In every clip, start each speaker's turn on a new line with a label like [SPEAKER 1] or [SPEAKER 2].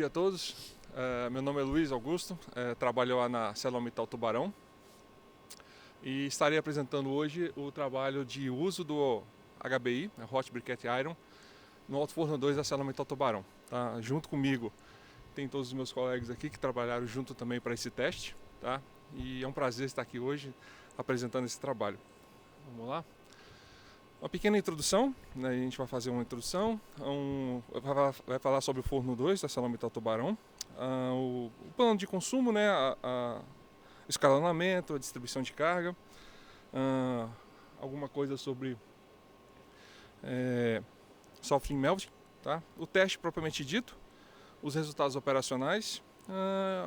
[SPEAKER 1] Bom dia a todos, meu nome é Luiz Augusto, trabalho lá na ArcelorMittal Tubarão e estarei apresentando hoje o trabalho de uso do HBI, Hot Briquette Iron, no Alto Forno 2 da ArcelorMittal Tubarão. Tá? Junto comigo tem todos os meus colegas aqui que trabalharam junto também para esse teste, tá? E é um prazer estar aqui hoje apresentando esse trabalho. Vamos lá? Uma pequena introdução, né? A gente vai fazer uma introdução, vai falar sobre o forno 2 da ArcelorMittal Tubarão, o plano de consumo, né? O escalonamento, a distribuição de carga, alguma coisa sobre soft melting, tá? O teste propriamente dito, os resultados operacionais,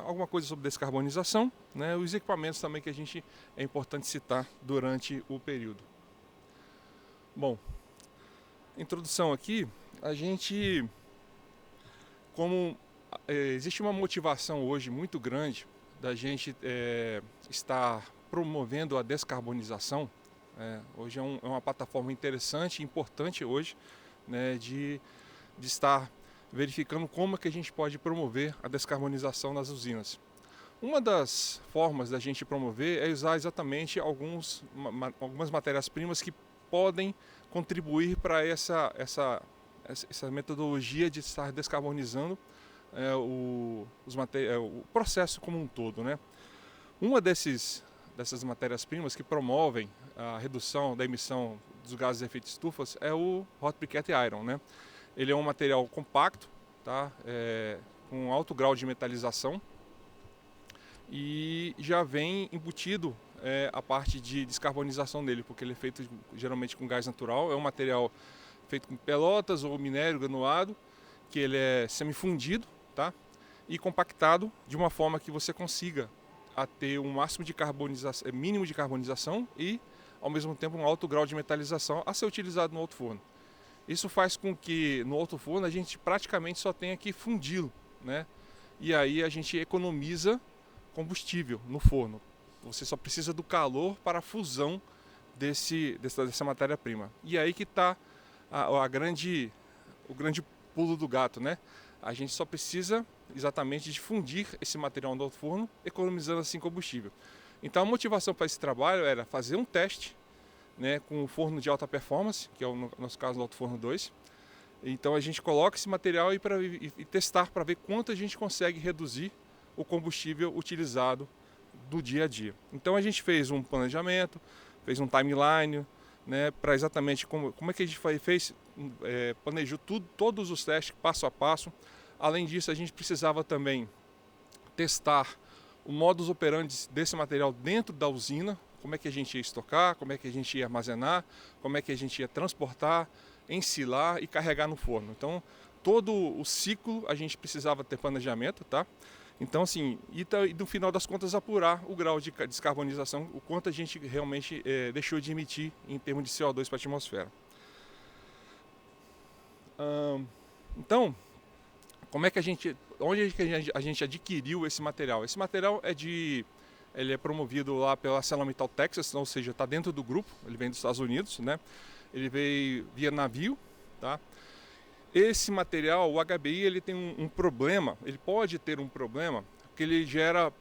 [SPEAKER 1] alguma coisa sobre descarbonização, né? Os equipamentos também que é importante citar durante o período. Bom, introdução aqui, existe uma motivação hoje muito grande da gente estar promovendo a descarbonização. Hoje é uma plataforma interessante e importante hoje, né, de estar verificando como é que a gente pode promover a descarbonização nas usinas. Uma das formas da gente promover é usar exatamente algumas matérias-primas que podem contribuir para essa metodologia de estar descarbonizando o processo como um todo, né? Uma dessas matérias-primas que promovem a redução da emissão dos gases de efeito estufa é o Hot Briquette Iron, né? Ele é um material compacto, tá? Com alto grau de metalização e já vem embutido a parte de descarbonização dele, porque ele é feito geralmente com gás natural. É um material feito com pelotas ou minério granulado, que ele é semifundido, tá? E compactado de uma forma que você consiga ter um máximo de mínimo de carbonização e, ao mesmo tempo, um alto grau de metalização a ser utilizado no alto forno. Isso faz com que no alto forno a gente praticamente só tenha que fundi-lo, né? E aí a gente economiza combustível no forno. Você só precisa do calor para a fusão dessa matéria-prima. E aí que está o grande pulo do gato, né? A gente só precisa exatamente de fundir esse material no alto forno, economizando assim combustível. Então a motivação para esse trabalho era fazer um teste, né, com o forno de alta performance, que é o nosso caso do Alto Forno 2. Então a gente coloca esse material e testar para ver quanto a gente consegue reduzir o combustível utilizado do dia a dia. Então a gente fez um planejamento, fez um timeline, né, para exatamente como é que a gente planejou todos os testes passo a passo. Além disso, a gente precisava também testar o modus operandi desse material dentro da usina, como é que a gente ia estocar, como é que a gente ia armazenar, como é que a gente ia transportar, ensilar e carregar no forno. Então, todo o ciclo a gente precisava ter planejamento, tá? Então, assim, e no final das contas apurar o grau de descarbonização, o quanto a gente realmente deixou de emitir em termos de CO2 para a atmosfera. Então, onde a gente adquiriu esse material? Esse material ele é promovido lá pela ArcelorMittal Texas, ou seja, está dentro do grupo, ele vem dos Estados Unidos, né? Ele veio via navio, tá? Esse material, o HBI, ele tem um problema, ele pode ter um problema, que ele gera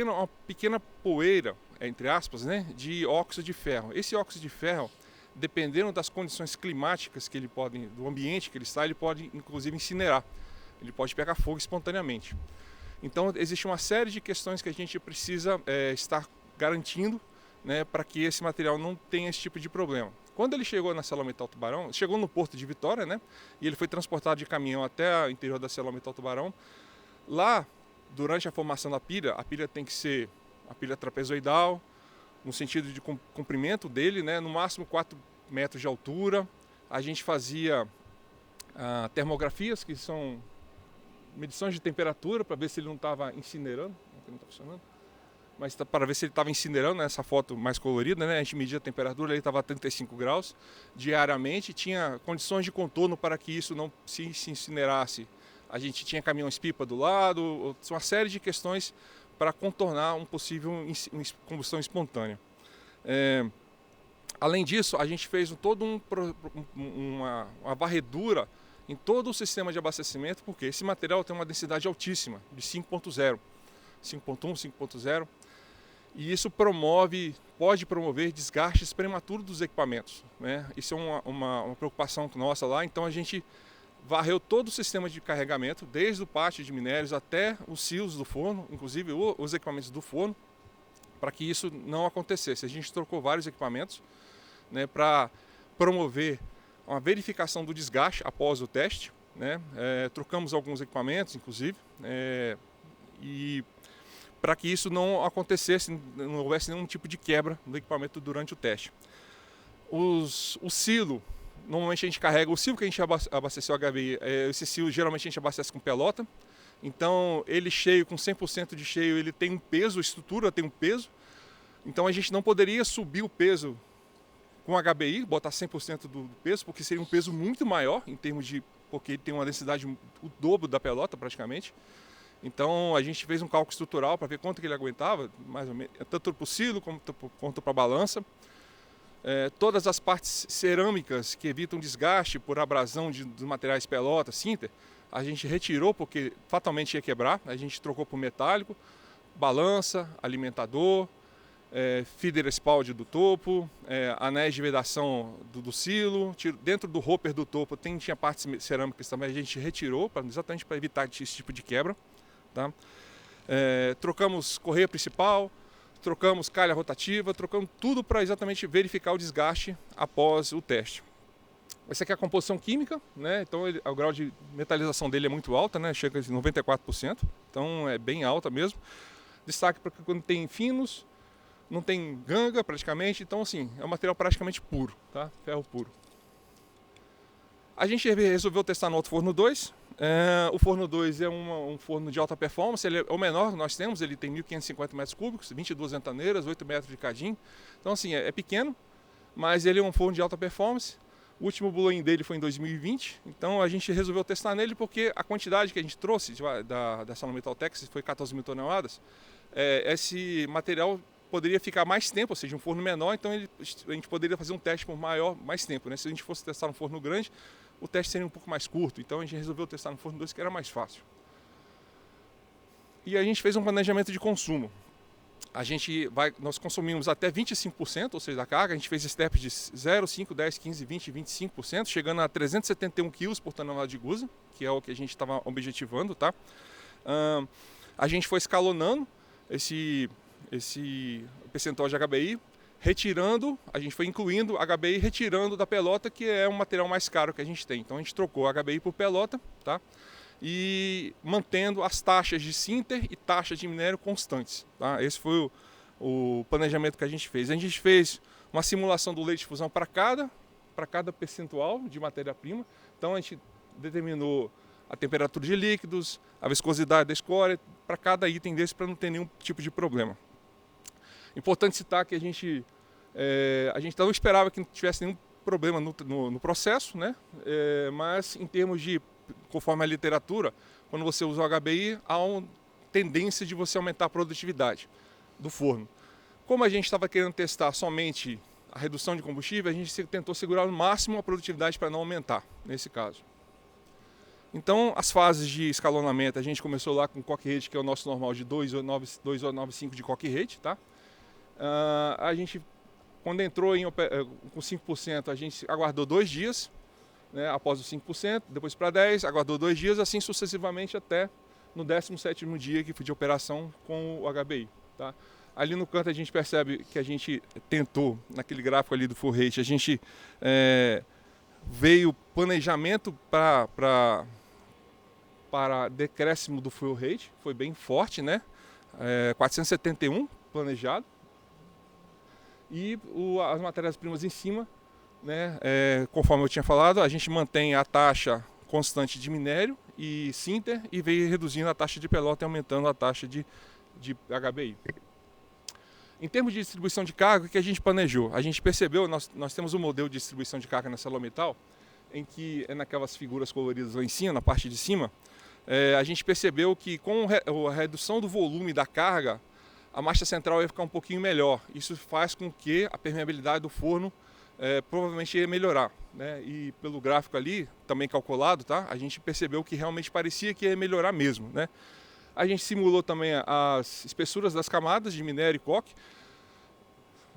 [SPEAKER 1] uma pequena poeira, entre aspas, né, de óxido de ferro. Esse óxido de ferro, dependendo das condições climáticas do ambiente que ele está, ele pode inclusive incinerar, ele pode pegar fogo espontaneamente. Então existe uma série de questões que a gente precisa estar garantindo, né, para que esse material não tenha esse tipo de problema. Quando ele chegou na ArcelorMittal Tubarão, chegou no Porto de Vitória, né, e ele foi transportado de caminhão até o interior da ArcelorMittal Tubarão. Lá, durante a formação da pilha, a pilha tem que ser a pilha trapezoidal, no sentido de comprimento dele, né, no máximo 4 metros de altura. A gente fazia termografias, que são medições de temperatura, para ver se ele não estava incinerando, aqui não está funcionando, mas para ver se ele estava incinerando, nessa foto mais colorida, né? A gente media a temperatura, ele estava a 35 graus diariamente, tinha condições de contorno para que isso não se incinerasse. A gente tinha caminhões-pipa do lado, uma série de questões para contornar um possível combustão espontânea. Além disso, a gente fez toda uma varredura em todo o sistema de abastecimento, porque esse material tem uma densidade altíssima, de 5.0, 5.1, 5.0, e isso pode promover desgastes prematuros dos equipamentos, né? Isso é uma preocupação nossa lá, então a gente varreu todo o sistema de carregamento, desde o pátio de minérios até os silos do forno, inclusive os equipamentos do forno, para que isso não acontecesse. A gente trocou vários equipamentos, né, para promover uma verificação do desgaste após o teste, né? Trocamos alguns equipamentos, inclusive, e para que isso não acontecesse, não houvesse nenhum tipo de quebra do equipamento durante o teste. O silo, normalmente a gente carrega o silo que a gente abasteceu a HBI, esse silo geralmente a gente abastece com pelota, então ele cheio, com 100% de cheio, ele tem um peso, a estrutura tem um peso, então a gente não poderia subir o peso com HBI, botar 100% do peso, porque seria um peso muito maior, em termos de, porque ele tem uma densidade, o dobro da pelota praticamente. Então a gente fez um cálculo estrutural para ver quanto que ele aguentava, mais ou menos, tanto para o silo quanto para a balança. Todas as partes cerâmicas que evitam desgaste por abrasão dos materiais pelota, sinter, a gente retirou porque fatalmente ia quebrar, a gente trocou por metálico, balança, alimentador, feeder spout do topo, anéis de vedação do silo, dentro do hopper do topo tinha partes cerâmicas também, a gente retirou exatamente para evitar esse tipo de quebra. Tá? Trocamos correia principal, trocamos calha rotativa, trocamos tudo para exatamente verificar o desgaste após o teste. Essa aqui é a composição química, né? Então o grau de metalização dele é muito alta, né? Chega a 94%, então é bem alta mesmo. Destaque para quando tem finos, não tem ganga praticamente, então assim, é um material praticamente puro, tá? Ferro puro. A gente resolveu testar no Alto Forno 2. O Forno 2 é um forno de alta performance, ele é o menor que nós temos, ele tem 1.550 metros cúbicos, 22 ventανeiras, 8 metros de cadinho. Então assim, é pequeno, mas ele é um forno de alta performance. O último blow-in dele foi em 2020, então a gente resolveu testar nele porque a quantidade que a gente trouxe da Salometal Texas foi 14 mil toneladas. Esse material poderia ficar mais tempo, ou seja, um forno menor, então a gente poderia fazer um teste por mais tempo, né? Se a gente fosse testar um forno grande, o teste seria um pouco mais curto, então a gente resolveu testar no forno 2, que era mais fácil. E a gente fez um planejamento de consumo. Nós consumimos até 25%, ou seja, da carga, a gente fez steps de 0, 5, 10, 15, 20, 25%, chegando a 371 kg por tonelada de gusa, que é o que a gente estava objetivando, tá? A gente foi escalonando esse percentual de HBI, a gente foi incluindo HBI retirando da pelota, que é um material mais caro que a gente tem. Então a gente trocou HBI por pelota, tá? E mantendo as taxas de sinter e taxas de minério constantes, tá? Esse foi o planejamento que a gente fez. A gente fez uma simulação do leite de fusão para cada percentual de matéria-prima. Então a gente determinou a temperatura de líquidos, a viscosidade da escória, para cada item desse, para não ter nenhum tipo de problema. Importante citar que a gente não esperava que não tivesse nenhum problema no processo, né? Mas em termos de, conforme a literatura, quando você usa o HBI, há uma tendência de você aumentar a produtividade do forno. Como a gente estava querendo testar somente a redução de combustível, a gente tentou segurar no máximo a produtividade para não aumentar, nesse caso. Então, as fases de escalonamento, a gente começou lá com coque rate, que é o nosso normal de 2,95 de coque rate, tá? A gente, quando entrou com 5%, a gente aguardou 2 dias, né, após os 5%, depois para 10%, aguardou 2 dias, assim sucessivamente até no 17º dia que foi de operação com o HBI. Tá? Ali no canto a gente percebe que a gente tentou, naquele gráfico ali do full rate, a gente veio planejamento para decréscimo do full rate, foi bem forte, né? 471 planejado. E as matérias-primas em cima, né, conforme eu tinha falado, a gente mantém a taxa constante de minério e sinter e veio reduzindo a taxa de pelota e aumentando a taxa de HBI. Em termos de distribuição de carga, o que a gente planejou? A gente percebeu, nós temos um modelo de distribuição de carga na Salometal, em que naquelas figuras coloridas lá em cima, na parte de cima, a gente percebeu que com a redução do volume da carga, a marcha central ia ficar um pouquinho melhor. Isso faz com que a permeabilidade do forno provavelmente ia melhorar. né, e pelo gráfico ali, também calculado, tá, a gente percebeu que realmente parecia que ia melhorar mesmo, né. A gente simulou também as espessuras das camadas de minério e coque.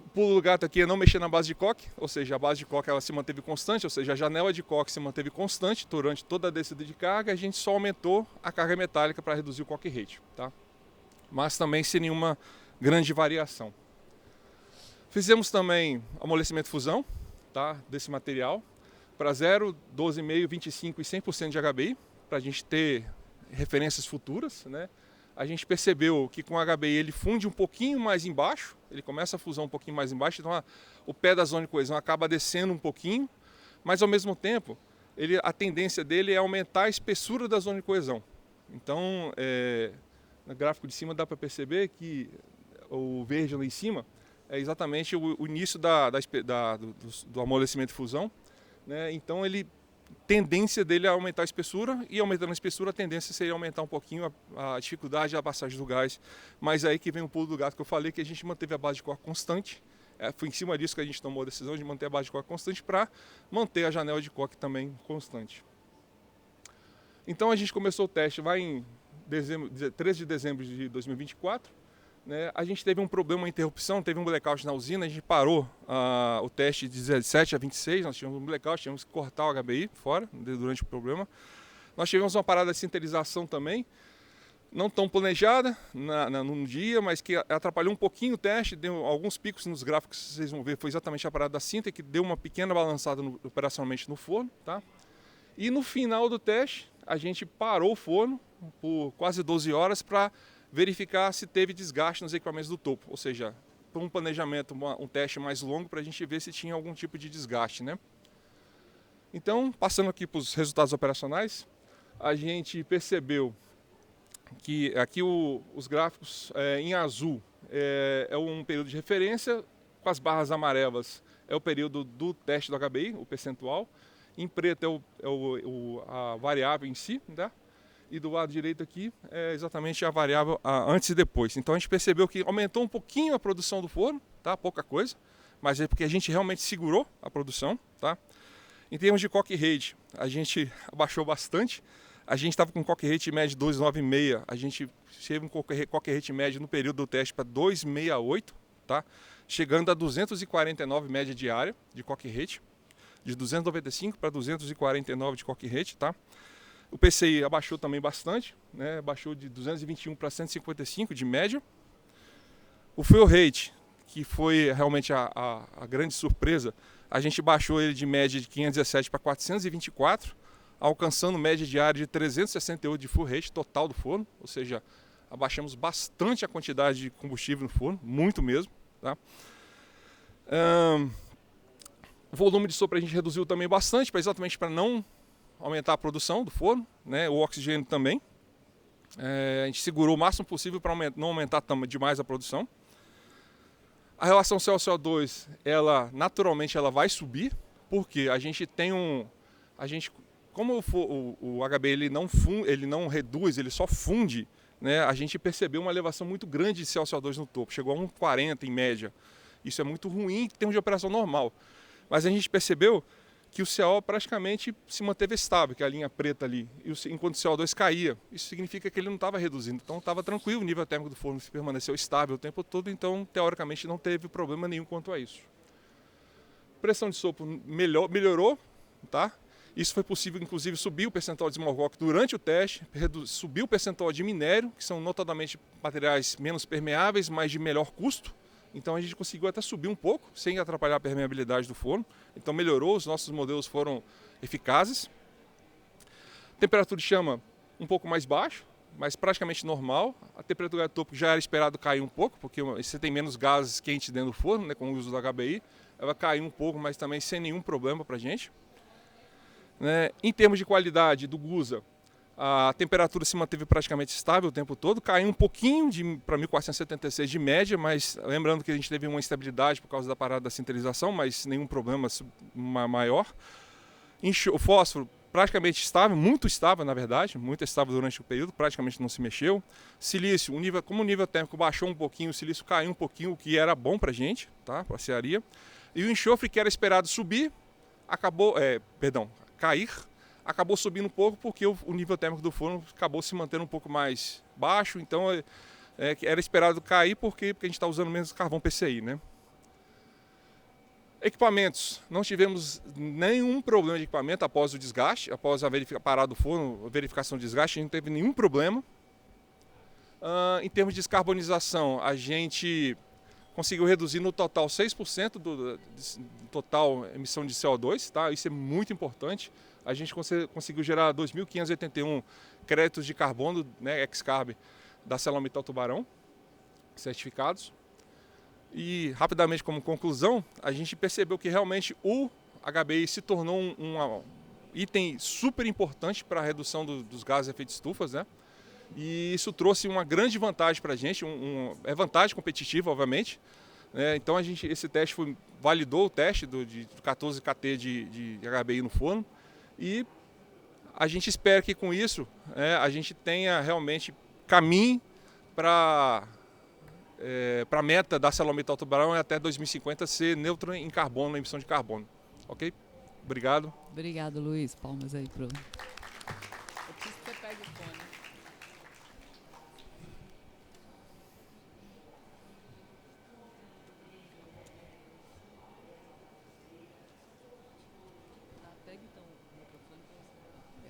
[SPEAKER 1] O pulo do gato aqui é não mexer na base de coque, ou seja, a base de coque ela se manteve constante, ou seja, a janela de coque se manteve constante durante toda a descida de carga, a gente só aumentou a carga metálica para reduzir o coque rate, tá? Mas também sem nenhuma grande variação. Fizemos também amolecimento fusão, tá, desse material para 0, 12,5, 25 e 100% de HBI, para a gente ter referências futuras, né? A gente percebeu que com o HBI ele funde um pouquinho mais embaixo, ele começa a fusar um pouquinho mais embaixo, então o pé da zona de coesão acaba descendo um pouquinho, mas ao mesmo tempo a tendência dele é aumentar a espessura da zona de coesão. Então, no gráfico de cima dá para perceber que o verde lá em cima é exatamente o início do amolecimento e fusão, né? Então tendência dele é aumentar a espessura, e aumentando a espessura a tendência seria aumentar um pouquinho a dificuldade da passagem do gás, mas aí que vem o pulo do gato que eu falei, que a gente manteve a base de coque constante, foi em cima disso que a gente tomou a decisão de manter a base de coque constante para manter a janela de coque também constante. Então a gente começou o teste lá em 13 de dezembro de 2024, né? A gente teve um problema, uma interrupção, teve um blackout na usina, a gente parou o teste de 17 a 26, nós tínhamos um blackout, tínhamos que cortar o HBI fora durante o problema. Nós tivemos uma parada de sintetização também, não tão planejada no dia, mas que atrapalhou um pouquinho o teste, deu alguns picos nos gráficos que vocês vão ver, foi exatamente a parada da cinta que deu uma pequena balançada operacionalmente no forno, tá? E no final do teste, a gente parou o forno por quase 12 horas para verificar se teve desgaste nos equipamentos do topo, ou seja, para um planejamento, um teste mais longo para a gente ver se tinha algum tipo de desgaste, né? Então, passando aqui para os resultados operacionais, a gente percebeu que aqui os gráficos em azul é um período de referência, com as barras amarelas é o período do teste do HBI, o percentual, em preto a variável em si, né? E do lado direito aqui é exatamente a variável antes e depois. Então a gente percebeu que aumentou um pouquinho a produção do forno, tá? Pouca coisa, mas é porque a gente realmente segurou a produção, tá? Em termos de coque rate, a gente abaixou bastante. A gente estava com coque rate médio de 2,96, a gente teve um coque rate médio no período do teste para 2,68, tá? Chegando a 249 média diária de coque rate, de 295 para 249 de coque rate, tá? O PCI abaixou também bastante, né? Baixou de 221 para 155 de média. O fuel rate, que foi realmente a grande surpresa, a gente baixou ele de média de 517 para 424, alcançando média diária de 368 de fuel rate total do forno, ou seja, abaixamos bastante a quantidade de combustível no forno, muito mesmo, tá? O volume de sopro a gente reduziu também bastante, exatamente para não aumentar a produção do forno, né? O oxigênio também. A gente segurou o máximo possível para não aumentar demais a produção. A relação CO2, naturalmente ela vai subir, porque a gente tem como o HB ele não reduz, ele só funde, né? A gente percebeu uma elevação muito grande de CO2 no topo, chegou a 1,40 em média. Isso é muito ruim em termos de operação normal. Mas a gente percebeu que o CO praticamente se manteve estável, que é a linha preta ali, enquanto o CO2 caía. Isso significa que ele não estava reduzindo, então estava tranquilo, o nível térmico do forno permaneceu estável o tempo todo, então teoricamente não teve problema nenhum quanto a isso. Pressão de sopro melhorou, tá? Isso foi possível, inclusive, subir o percentual de small rock durante o teste, subir o percentual de minério, que são notadamente materiais menos permeáveis, mas de melhor custo. Então a gente conseguiu até subir um pouco, sem atrapalhar a permeabilidade do forno. Então melhorou, os nossos modelos foram eficazes. Temperatura de chama um pouco mais baixa, mas praticamente normal. A temperatura de topo já era esperado cair um pouco, porque você tem menos gases quentes dentro do forno, né, com o uso do HBI. Ela caiu um pouco, mas também sem nenhum problema para a gente. Né? Em termos de qualidade do Gusa, a temperatura se manteve praticamente estável o tempo todo, caiu um pouquinho para 1476 de média, mas lembrando que a gente teve uma instabilidade por causa da parada da sinterização, mas nenhum problema maior. O fósforo praticamente estável, muito estável na verdade, muito estável durante o período, praticamente não se mexeu. Silício, como o nível térmico baixou um pouquinho, o silício caiu um pouquinho, o que era bom para a gente, tá? Para a cearia. E o enxofre, que era esperado subir, cair, acabou subindo um pouco porque o nível térmico do forno acabou se mantendo um pouco mais baixo, então era esperado cair porque a gente está usando menos carvão PCI, né? Equipamentos, não tivemos nenhum problema de equipamento após o desgaste, após a parada do forno, a verificação do desgaste, a gente não teve nenhum problema. Em termos de descarbonização, a gente conseguiu reduzir no total 6% do total emissão de CO2, tá? Isso é muito importante. A gente conseguiu gerar 2.581 créditos de carbono, né, ex-carb, da ArcelorMittal Tubarão, certificados. E rapidamente, como conclusão, a gente percebeu que realmente o HBI se tornou um item super importante para a redução dos gases de efeito de estufa, né? E isso trouxe uma grande vantagem para a gente, é vantagem competitiva, obviamente. Então esse teste validou o teste de 14 kT de HBI no forno e a gente espera que com isso a gente tenha realmente caminho para a meta da ArcelorMittal Tubarão até 2050 ser neutro em carbono, na emissão de carbono. Ok? Obrigado.
[SPEAKER 2] Obrigado, Luiz. Palmas aí pro... Eu preciso que você pegue o fone. Pega então o microfone para você.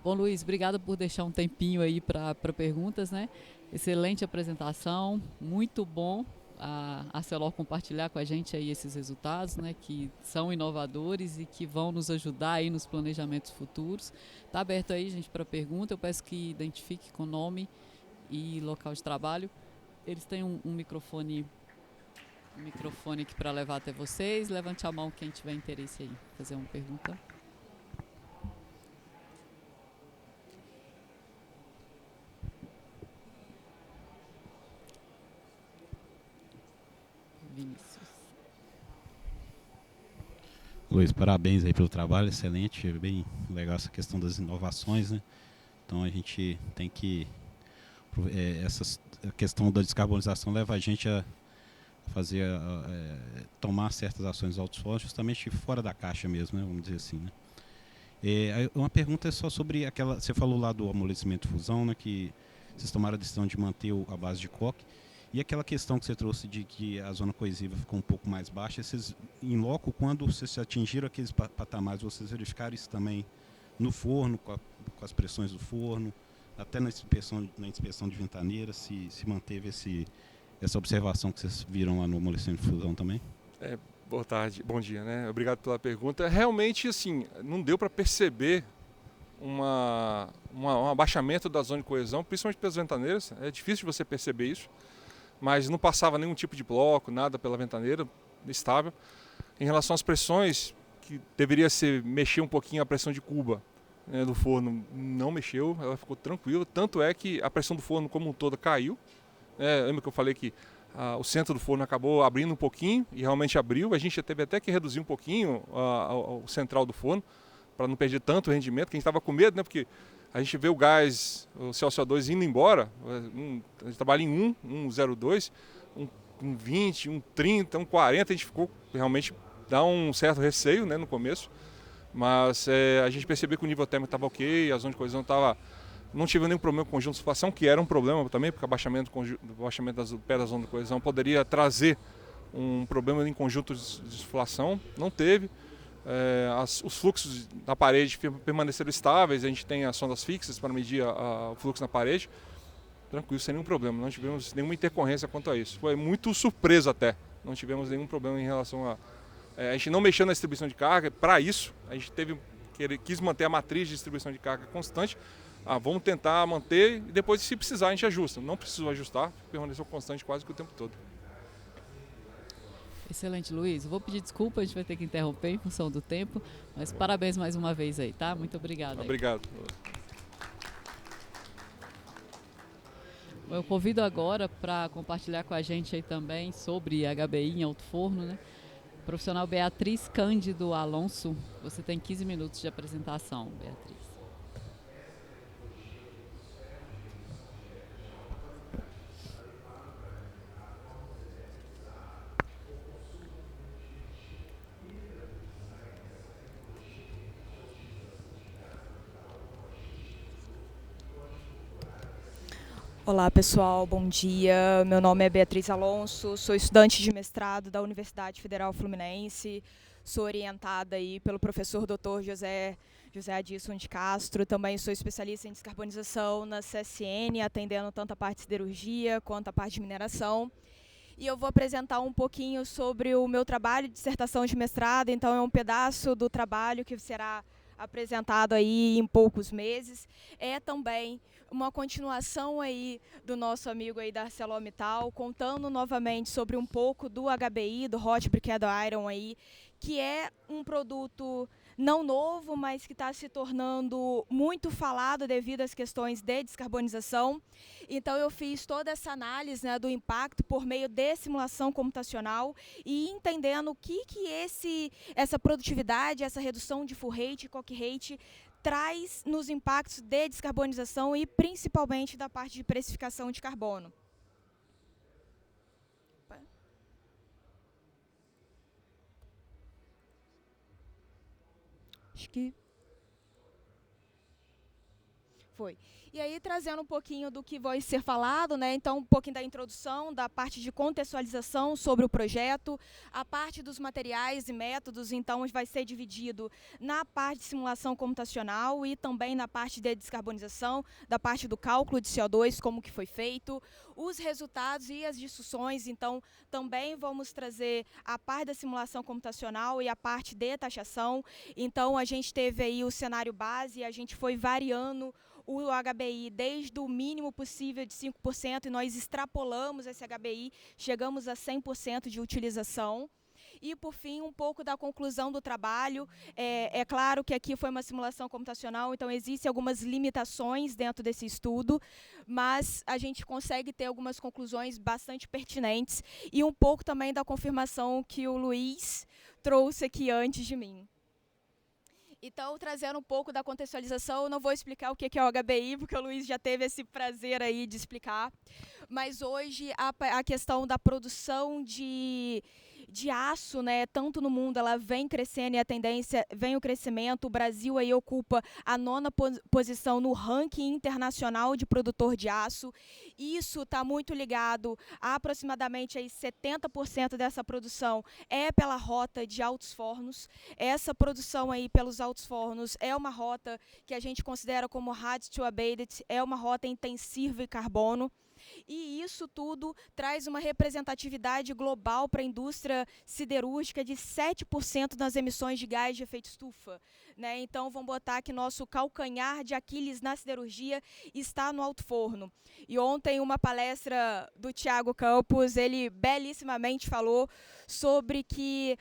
[SPEAKER 2] Bom, Luiz, obrigado por deixar um tempinho aí para perguntas, né? Excelente apresentação, muito bom a Arcelor compartilhar com a gente aí esses resultados, né, que são inovadores e que vão nos ajudar aí nos planejamentos futuros. Está aberto aí, gente, para pergunta. Eu peço que identifique com nome e local de trabalho. Eles têm um microfone aqui para levar até vocês. Levante a mão quem tiver interesse aí, fazer uma pergunta. Vinícius.
[SPEAKER 3] Luiz, parabéns aí pelo trabalho, excelente, bem legal essa questão das inovações, né? Então a gente tem que... a questão da descarbonização leva a gente a fazer, tomar certas ações altos fornos, justamente fora da caixa mesmo, né? Vamos dizer assim, né? Uma pergunta é só sobre aquela... Você falou lá do amolecimento fusão, né? Que vocês tomaram a decisão de manter a base de coque. E aquela questão que você trouxe de que a zona coesiva ficou um pouco mais baixa, vocês, em loco, quando vocês atingiram aqueles patamares, vocês verificaram isso também no forno, com as pressões do forno, até na inspeção de ventaneira, se manteve essa observação que vocês viram lá no amolecimento de fusão também?
[SPEAKER 1] Boa tarde, bom dia, né? Obrigado pela pergunta. Realmente, assim, não deu para perceber um abaixamento da zona de coesão, principalmente pelas ventaneiras. É difícil de você perceber isso, mas não passava nenhum tipo de bloco, nada pela ventaneira, estável. Em relação às pressões, que deveria mexer um pouquinho a pressão de cuba, né, do forno, não mexeu, ela ficou tranquila. Tanto é que a pressão do forno como um todo caiu. Lembra que eu falei que o centro do forno acabou abrindo um pouquinho, e realmente abriu. A gente teve até que reduzir um pouquinho o central do forno, para não perder tanto o rendimento, que a gente estava com medo, né, porque a gente vê o gás, o CO2 indo embora, a gente trabalha em 1,02, 1,20, 1,30, 1,40, a gente ficou, realmente dá um certo receio, né, no começo, mas a gente percebeu que o nível térmico estava ok, a zona de coesão estava, não tive nenhum problema com o conjunto de insuflação, que era um problema também, porque o abaixamento do pé da zona de coesão poderia trazer um problema em conjunto de insuflação, não teve. Os fluxos na parede permaneceram estáveis, a gente tem as sondas fixas para medir o fluxo na parede, tranquilo, sem nenhum problema, não tivemos nenhuma intercorrência quanto a isso. Foi muito surpresa até, não tivemos nenhum problema em relação a gente não mexeu na distribuição de carga. Para isso, a gente quis manter a matriz de distribuição de carga constante. Vamos tentar manter e depois, se precisar, a gente ajusta. Não precisou ajustar, permaneceu constante quase que o tempo todo.
[SPEAKER 2] Excelente, Luiz. Eu vou pedir desculpa, a gente vai ter que interromper em função do tempo, mas parabéns mais uma vez aí, tá? Muito obrigado.
[SPEAKER 1] Obrigado.
[SPEAKER 2] Eu convido agora para compartilhar com a gente aí também sobre HBI em alto forno, né? Profissional Beatriz Cândido Alonso, você tem 15 minutos de apresentação, Beatriz.
[SPEAKER 4] Olá pessoal, bom dia. Meu nome é Beatriz Alonso, sou estudante de mestrado da Universidade Federal Fluminense, sou orientada aí pelo professor Dr. José Adilson de Castro, também sou especialista em descarbonização na CSN, atendendo tanto a parte de siderurgia quanto a parte de mineração. E eu vou apresentar um pouquinho sobre o meu trabalho de dissertação de mestrado, então é um pedaço do trabalho que será apresentado aí em poucos meses. É também uma continuação aí do nosso amigo aí da ArcelorMittal, contando novamente sobre um pouco do HBI, do Hot Briquette Iron aí, que é um produto não novo, mas que está se tornando muito falado devido às questões de descarbonização. Então eu fiz toda essa análise, né, do impacto por meio de simulação computacional e entendendo o que essa produtividade, essa redução de full rate e coke rate traz nos impactos de descarbonização e principalmente da parte de precificação de carbono. Acho que foi. E aí, trazendo um pouquinho do que vai ser falado, né? Então, um pouquinho da introdução, da parte de contextualização sobre o projeto, a parte dos materiais e métodos, então, vai ser dividido na parte de simulação computacional e também na parte de descarbonização, da parte do cálculo de CO2, como que foi feito, os resultados e as discussões, então, também vamos trazer a parte da simulação computacional e a parte de taxação. Então, a gente teve aí o cenário base e a gente foi variando o HBI desde o mínimo possível de 5% e nós extrapolamos esse HBI, chegamos a 100% de utilização. E, por fim, um pouco da conclusão do trabalho. É claro que aqui foi uma simulação computacional, então existem algumas limitações dentro desse estudo, mas a gente consegue ter algumas conclusões bastante pertinentes e um pouco também da confirmação que o Luiz trouxe aqui antes de mim. Então, trazendo um pouco da contextualização, eu não vou explicar o que é o HBI, porque o Luiz já teve esse prazer aí de explicar. Mas hoje a questão da produção de aço, né, tanto no mundo, ela vem crescendo e a tendência vem o crescimento. O Brasil aí ocupa a 9ª posição no ranking internacional de produtor de aço. Isso está muito ligado a aproximadamente aí 70% dessa produção é pela rota de altos fornos. Essa produção aí pelos altos fornos é uma rota que a gente considera como hard to abate, é uma rota intensiva em carbono. E isso tudo traz uma representatividade global para a indústria siderúrgica de 7% nas emissões de gás de efeito estufa, né? Então, vamos botar que nosso calcanhar de Aquiles na siderurgia está no alto forno. E ontem, uma palestra do Thiago Campos, ele belíssimamente falou sobre que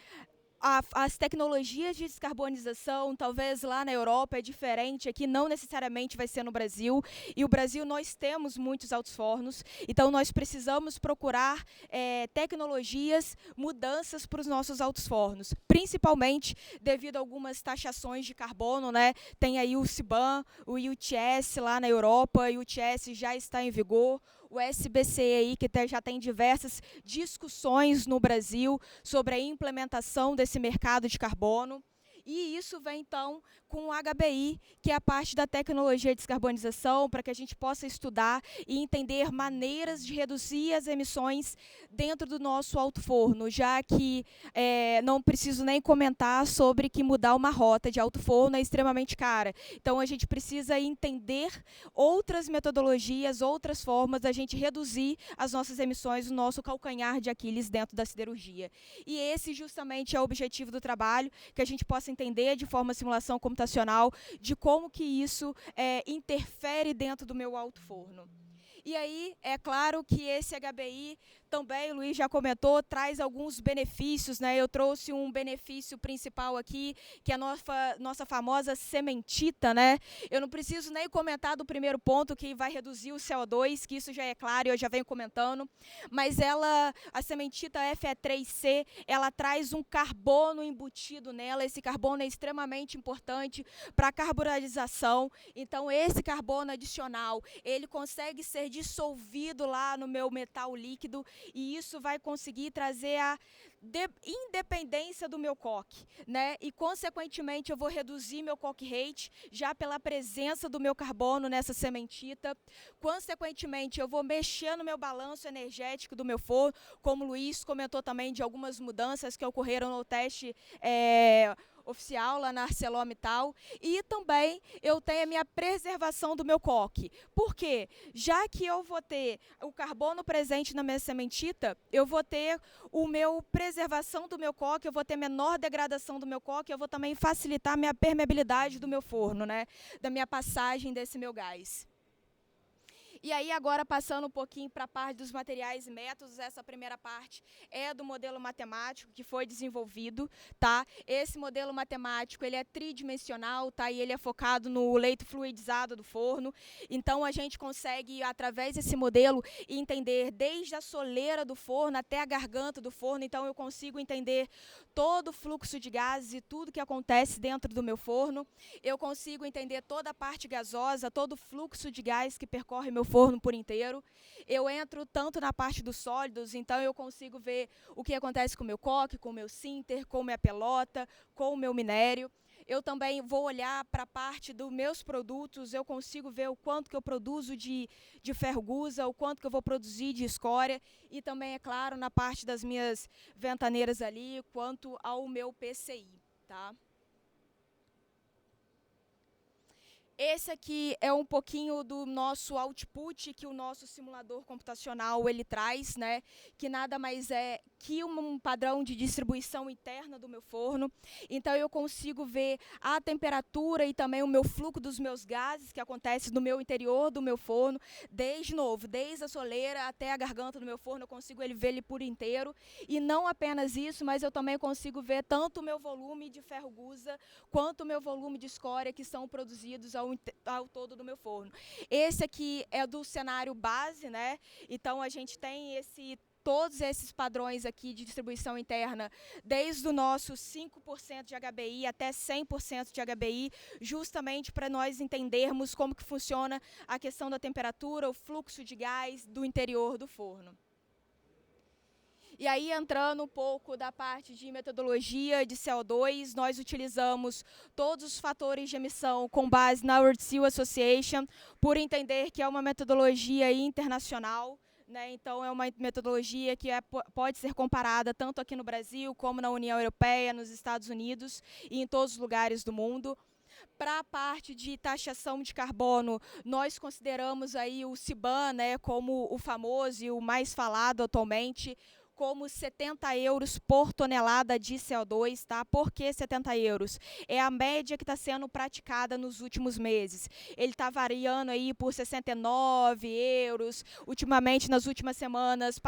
[SPEAKER 4] as tecnologias de descarbonização, talvez lá na Europa é diferente, aqui não necessariamente vai ser no Brasil. E o Brasil, nós temos muitos altos fornos, então nós precisamos procurar tecnologias, mudanças para os nossos altos fornos, principalmente devido a algumas taxações de carbono, né? Tem aí o CBAM, o UTS lá na Europa, e o UTS já está em vigor. O SBC aí, que já tem diversas discussões no Brasil sobre a implementação desse mercado de carbono. E isso vem, então, com o HBI, que é a parte da tecnologia de descarbonização, para que a gente possa estudar e entender maneiras de reduzir as emissões dentro do nosso alto forno, já que não preciso nem comentar sobre que mudar uma rota de alto forno é extremamente cara. Então, a gente precisa entender outras metodologias, outras formas da gente reduzir as nossas emissões, o nosso calcanhar de Aquiles dentro da siderurgia. E esse, justamente, é o objetivo do trabalho, que a gente possa entender de forma simulação computacional de como que isso interfere dentro do meu alto forno. E aí, é claro que esse HBI também, o Luiz já comentou, traz alguns benefícios, né? Eu trouxe um benefício principal aqui, que é a nossa famosa sementita, né? Eu não preciso nem comentar do primeiro ponto, que vai reduzir o CO2, que isso já é claro, eu já venho comentando, mas a sementita Fe3C, ela traz um carbono embutido nela. Esse carbono é extremamente importante para a carbonatização. Então, esse carbono adicional, ele consegue ser dissolvido lá no meu metal líquido, e isso vai conseguir trazer independência do meu coque, né? E consequentemente eu vou reduzir meu coque rate já pela presença do meu carbono nessa sementita. Consequentemente eu vou mexer no meu balanço energético do meu forno, como o Luiz comentou também de algumas mudanças que ocorreram no teste oficial lá na ArcelorMittal, e também eu tenho a minha preservação do meu coque. Por quê? Já que eu vou ter o carbono presente na minha sementita, eu vou ter o meu preservação do meu coque, eu vou ter menor degradação do meu coque, eu vou também facilitar a minha permeabilidade do meu forno, né? Da minha passagem desse meu gás. E aí agora passando um pouquinho para a parte dos materiais e métodos, essa primeira parte é do modelo matemático que foi desenvolvido, tá? Esse modelo matemático, ele é tridimensional, tá? E ele é focado no leito fluidizado do forno. Então a gente consegue, através desse modelo, entender desde a soleira do forno até a garganta do forno. Então eu consigo entender todo o fluxo de gases e tudo que acontece dentro do meu forno. Eu consigo entender toda a parte gasosa, todo o fluxo de gás que percorre meu forno por inteiro. Eu entro tanto na parte dos sólidos, então eu consigo ver o que acontece com o meu coque, com o meu sinter, com a minha pelota, com o meu minério. Eu também vou olhar para a parte dos meus produtos, eu consigo ver o quanto que eu produzo de ferrugusa, o quanto que eu vou produzir de escória, e também, é claro, na parte das minhas ventaneiras ali, quanto ao meu PCI, tá? Esse aqui é um pouquinho do nosso output que o nosso simulador computacional ele traz, né? Que nada mais é que um padrão de distribuição interna do meu forno. Então eu consigo ver a temperatura e também o meu fluxo dos meus gases que acontece no meu interior do meu forno, desde a soleira até a garganta do meu forno, eu consigo ver ele por inteiro. E não apenas isso, mas eu também consigo ver tanto o meu volume de ferrugusa quanto o meu volume de escória que são produzidos ao todo do meu forno. Esse aqui é do cenário base, né? Então a gente tem todos esses padrões aqui de distribuição interna, desde o nosso 5% de HBI até 100% de HBI, justamente para nós entendermos como que funciona a questão da temperatura, o fluxo de gás do interior do forno. E aí, entrando um pouco da parte de metodologia de CO2, nós utilizamos todos os fatores de emissão com base na World Seal Association, por entender que é uma metodologia internacional, né? Então, é uma metodologia que pode ser comparada tanto aqui no Brasil, como na União Europeia, nos Estados Unidos e em todos os lugares do mundo. Para a parte de taxação de carbono, nós consideramos aí o CBAM, né, como o famoso e o mais falado atualmente, como 70 euros por tonelada de CO2, tá? Por que 70 euros? É a média que está sendo praticada nos últimos meses. Ele está variando aí por 69 euros. Ultimamente, nas últimas semanas,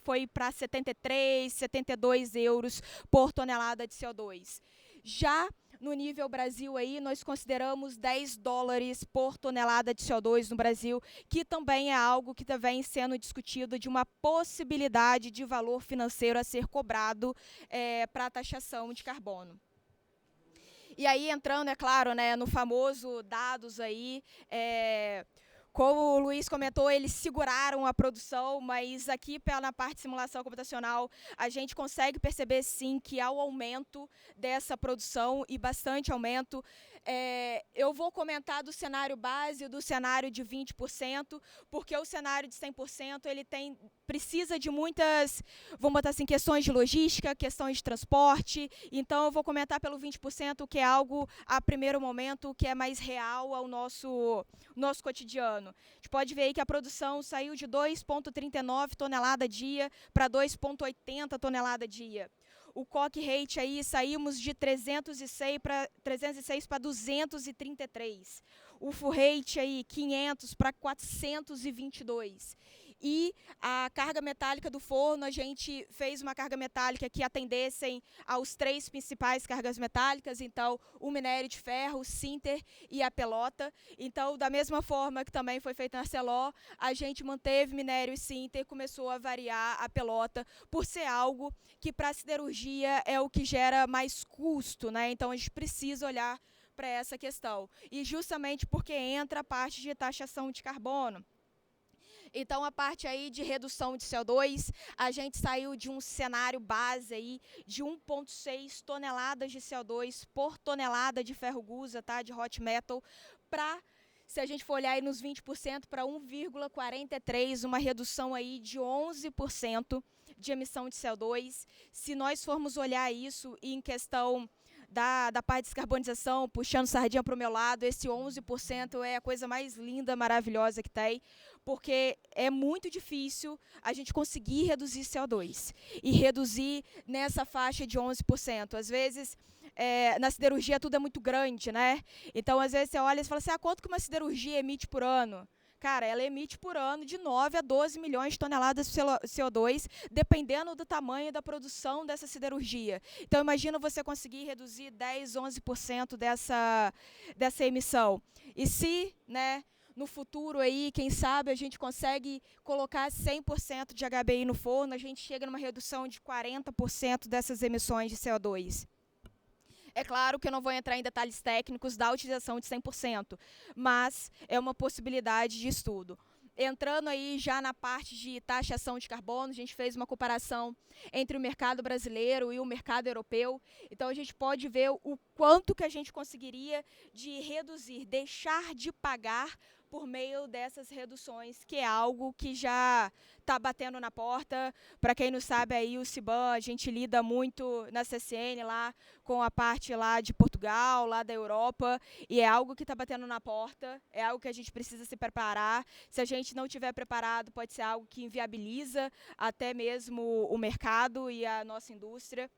[SPEAKER 4] foi para 73, 72 euros por tonelada de CO2. Já no nível Brasil, aí, nós consideramos 10 dólares por tonelada de CO2 no Brasil, que também é algo que vem sendo discutido de uma possibilidade de valor financeiro a ser cobrado para a taxação de carbono. E aí, entrando, é claro, né, no famoso dados aí, como o Luiz comentou, eles seguraram a produção, mas aqui na parte de simulação computacional, a gente consegue perceber sim que há um aumento dessa produção e bastante aumento. Eu vou comentar do cenário base e do cenário de 20%, porque o cenário de 100% ele precisa de muitas, vamos botar assim, questões de logística, questões de transporte. Então eu vou comentar pelo 20%, que é algo, a primeiro momento, que é mais real ao nosso cotidiano. A gente pode ver aí que a produção saiu de 2,39 tonelada dia para 2,80 tonelada dia. O coque rate aí saímos de 306 para 233. O full rate aí 500 para 422. E a carga metálica do forno, a gente fez uma carga metálica que atendessem aos 3 principais cargas metálicas, então o minério de ferro, o sinter e a pelota. Então, da mesma forma que também foi feito na Arcelor, a gente manteve minério e sinter, começou a variar a pelota, por ser algo que para a siderurgia é o que gera mais custo, né? Então a gente precisa olhar para essa questão. E justamente porque entra a parte de taxação de carbono. Então, a parte aí de redução de CO2, a gente saiu de um cenário base aí de 1,6 toneladas de CO2 por tonelada de ferro gusa, tá, de hot metal, para, se a gente for olhar aí nos 20%, para 1,43, uma redução aí de 11% de emissão de CO2. Se nós formos olhar isso em questão da parte de descarbonização, puxando sardinha para o meu lado, esse 11% é a coisa mais linda, maravilhosa que tem, porque é muito difícil a gente conseguir reduzir CO2 e reduzir nessa faixa de 11%. Às vezes, na siderurgia tudo é muito grande, né? Então, às vezes, você olha e fala assim, quanto que uma siderurgia emite por ano? Cara, ela emite por ano de 9 a 12 milhões de toneladas de CO2, dependendo do tamanho da produção dessa siderurgia. Então, imagina você conseguir reduzir 10, 11% dessa emissão. E se, né, no futuro aí, quem sabe, a gente consegue colocar 100% de HBI no forno, a gente chega numa redução de 40% dessas emissões de CO2. É claro que eu não vou entrar em detalhes técnicos da utilização de 100%, mas é uma possibilidade de estudo. Entrando aí já na parte de taxação de carbono, a gente fez uma comparação entre o mercado brasileiro e o mercado europeu. Então, a gente pode ver o quanto que a gente conseguiria de reduzir, deixar de pagar por meio dessas reduções, que é algo que já está batendo na porta. Para quem não sabe, aí o CBAM, a gente lida muito na CCN lá com a parte lá de Portugal, lá da Europa, e é algo que está batendo na porta, é algo que a gente precisa se preparar. Se a gente não estiver preparado, pode ser algo que inviabiliza até mesmo o mercado e a nossa indústria.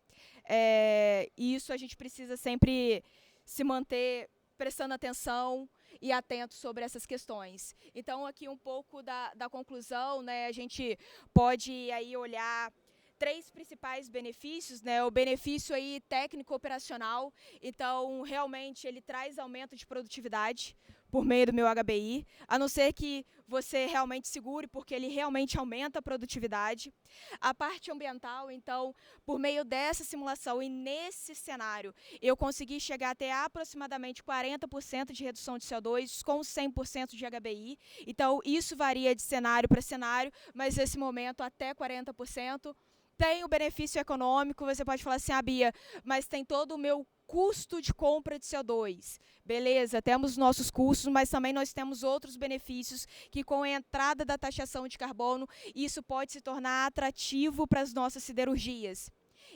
[SPEAKER 4] E isso a gente precisa sempre se manter prestando atenção e atento sobre essas questões. Então, aqui um pouco da conclusão, né, a gente pode aí olhar 3 principais benefícios, né? O benefício aí técnico-operacional, então realmente ele traz aumento de produtividade por meio do meu HBI, a não ser que você realmente segure, porque ele realmente aumenta a produtividade. A parte ambiental, então, por meio dessa simulação e nesse cenário, eu consegui chegar até aproximadamente 40% de redução de CO2 com 100% de HBI. Então, isso varia de cenário para cenário, mas nesse momento até 40%. Tem o benefício econômico, você pode falar assim, Bia, mas tem todo o meu custo de compra de CO2. Beleza, temos nossos custos, mas também nós temos outros benefícios que com a entrada da taxação de carbono, isso pode se tornar atrativo para as nossas siderurgias.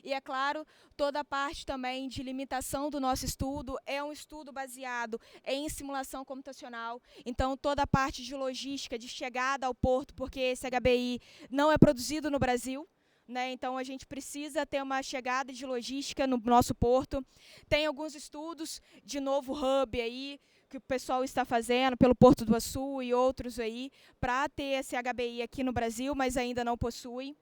[SPEAKER 4] E, é claro, toda a parte também de limitação do nosso estudo é um estudo baseado em simulação computacional. Então, toda a parte de logística, de chegada ao porto, porque esse HBI não é produzido no Brasil, né? Então, a gente precisa ter uma chegada de logística no nosso porto. Tem alguns estudos de novo hub aí, que o pessoal está fazendo pelo Porto do Açu e outros aí, para ter esse HBI aqui no Brasil, mas ainda não possui.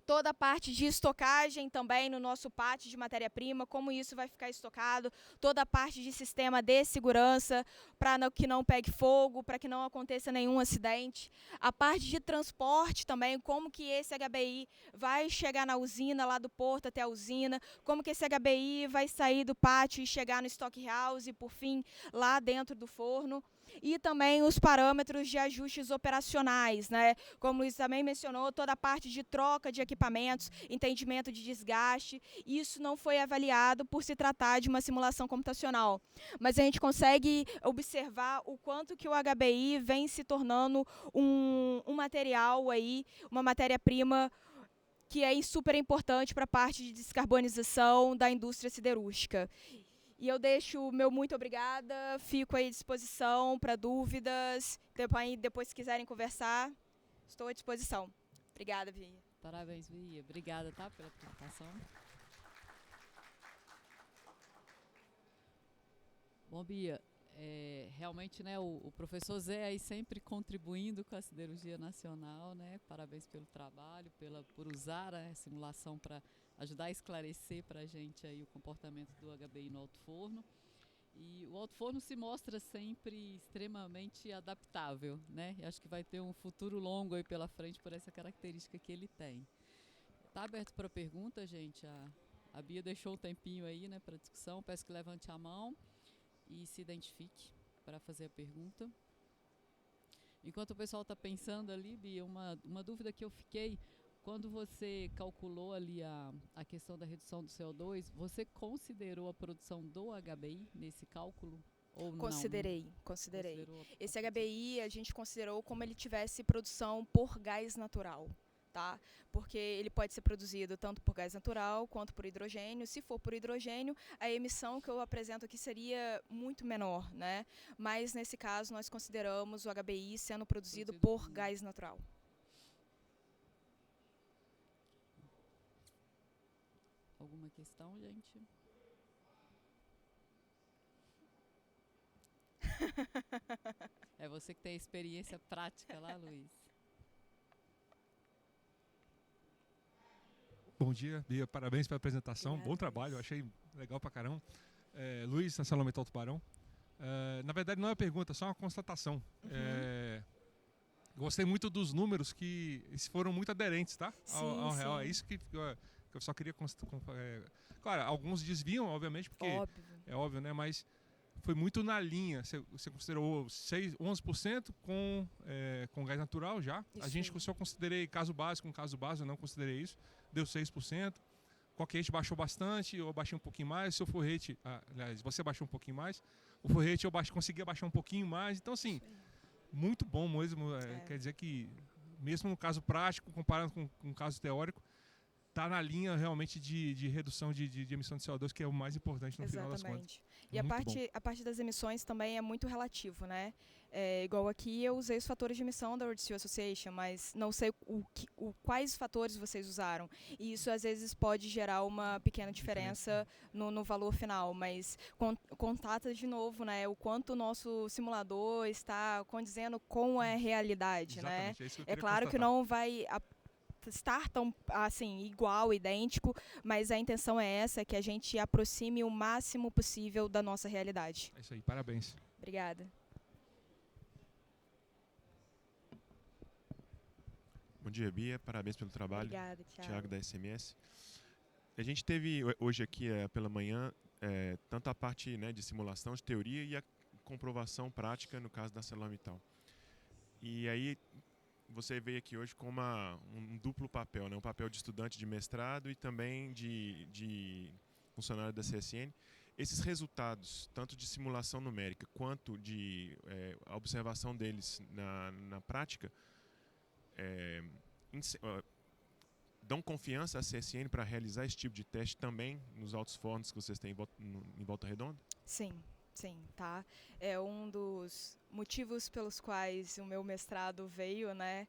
[SPEAKER 4] Toda a parte de estocagem também no nosso pátio de matéria-prima, como isso vai ficar estocado, toda a parte de sistema de segurança, para que não pegue fogo, para que não aconteça nenhum acidente. A parte de transporte também, como que esse HBI vai chegar na usina, lá do porto até a usina, como que esse HBI vai sair do pátio e chegar no stock house e, por fim, lá dentro do forno. E também os parâmetros de ajustes operacionais, né? Como o Luiz também mencionou, toda a parte de troca de equipamentos, entendimento de desgaste, isso não foi avaliado por se tratar de uma simulação computacional. Mas a gente consegue observar o quanto que o HBI vem se tornando um material aí, uma matéria-prima que é super importante para a parte de descarbonização da indústria siderúrgica. E eu deixo o meu muito obrigada, fico aí à disposição para dúvidas, depois se quiserem conversar, estou à disposição. Obrigada, Bia.
[SPEAKER 2] Parabéns, Bia. Obrigada, tá, pela apresentação. Bom, Bia, realmente, né, o professor Zé aí sempre contribuindo com a siderurgia nacional, né? Parabéns pelo trabalho, por usar a simulação para ajudar a esclarecer para a gente aí o comportamento do HBI no alto forno. E o alto forno se mostra sempre extremamente adaptável, né? E acho que vai ter um futuro longo aí pela frente por essa característica que ele tem. Está aberto para pergunta, gente. A Bia deixou um tempinho aí, né, para discussão. Peço que levante a mão e se identifique para fazer a pergunta. Enquanto o pessoal está pensando ali, Bia, uma dúvida que eu fiquei, quando você calculou ali a questão da redução do CO2, você considerou a produção do HBI nesse cálculo ou não?
[SPEAKER 4] Considerei.
[SPEAKER 2] Considerou
[SPEAKER 4] Esse HBI a gente considerou como ele tivesse produção por gás natural. Tá? Porque ele pode ser produzido tanto por gás natural quanto por hidrogênio. Se for por hidrogênio, a emissão que eu apresento aqui seria muito menor, né? Mas nesse caso nós consideramos o HBI sendo produzido por gás natural.
[SPEAKER 2] Alguma questão, gente? É você que tem a experiência prática lá, Luiz.
[SPEAKER 1] Bom dia, Bia. Parabéns pela apresentação.
[SPEAKER 4] Obrigada,
[SPEAKER 1] Bom trabalho, eu
[SPEAKER 4] Luiz.
[SPEAKER 1] achei legal pra caramba. Luiz, da ArcelorMittal Tubarão. Na verdade, não é uma pergunta, é só uma constatação. Gostei muito dos números que foram muito aderentes, tá? Ao real. É isso que eu só queria claro, alguns desviam, obviamente, porque
[SPEAKER 4] Óbvio.
[SPEAKER 1] é óbvio, né? Mas foi muito na linha. Você considerou 11% com gás natural já.
[SPEAKER 4] Isso
[SPEAKER 1] A gente
[SPEAKER 4] aí.
[SPEAKER 1] só considerei caso básico, eu não considerei isso. Deu 6%. Qualquer rate baixou bastante, eu baixei um pouquinho mais. Seu full rate, aliás, você baixou um pouquinho mais. O full rate eu consegui abaixar um pouquinho mais. Então, assim, muito bom mesmo. Quer dizer que, mesmo no caso prático, comparando com um caso teórico, está na linha realmente de redução de emissão de CO2, que é o mais importante no final das contas.
[SPEAKER 4] Exatamente. E a parte das emissões também é muito relativo, né? Igual aqui eu usei os fatores de emissão da World Steel Association, mas não sei quais fatores vocês usaram. E isso às vezes pode gerar uma pequena diferença no valor final, mas contata de novo, né? O quanto o nosso simulador está condizendo com a realidade,
[SPEAKER 1] Exatamente,
[SPEAKER 4] né?
[SPEAKER 1] é isso que eu
[SPEAKER 4] É
[SPEAKER 1] queria
[SPEAKER 4] claro que
[SPEAKER 1] constatar.
[SPEAKER 4] não vai estar tão assim igual, idêntico, mas a intenção é essa, que a gente aproxime o máximo possível da nossa realidade.
[SPEAKER 1] É isso aí, parabéns.
[SPEAKER 4] Obrigada.
[SPEAKER 5] Bom dia, Bia. Parabéns pelo trabalho.
[SPEAKER 4] Obrigada,
[SPEAKER 5] Thiago da SMS. A gente teve hoje aqui pela manhã tanto a parte, né, de simulação, de teoria e a comprovação prática no caso da ArcelorMittal. E aí você veio aqui hoje com um duplo papel, né? Um papel de estudante de mestrado e também de funcionário da CSN. Esses resultados, tanto de simulação numérica quanto de a observação deles na prática, dão confiança à CSN para realizar esse tipo de teste também nos altos fornos que vocês têm em Volta Redonda?
[SPEAKER 4] Sim, tá. É um dos motivos pelos quais o meu mestrado veio, né?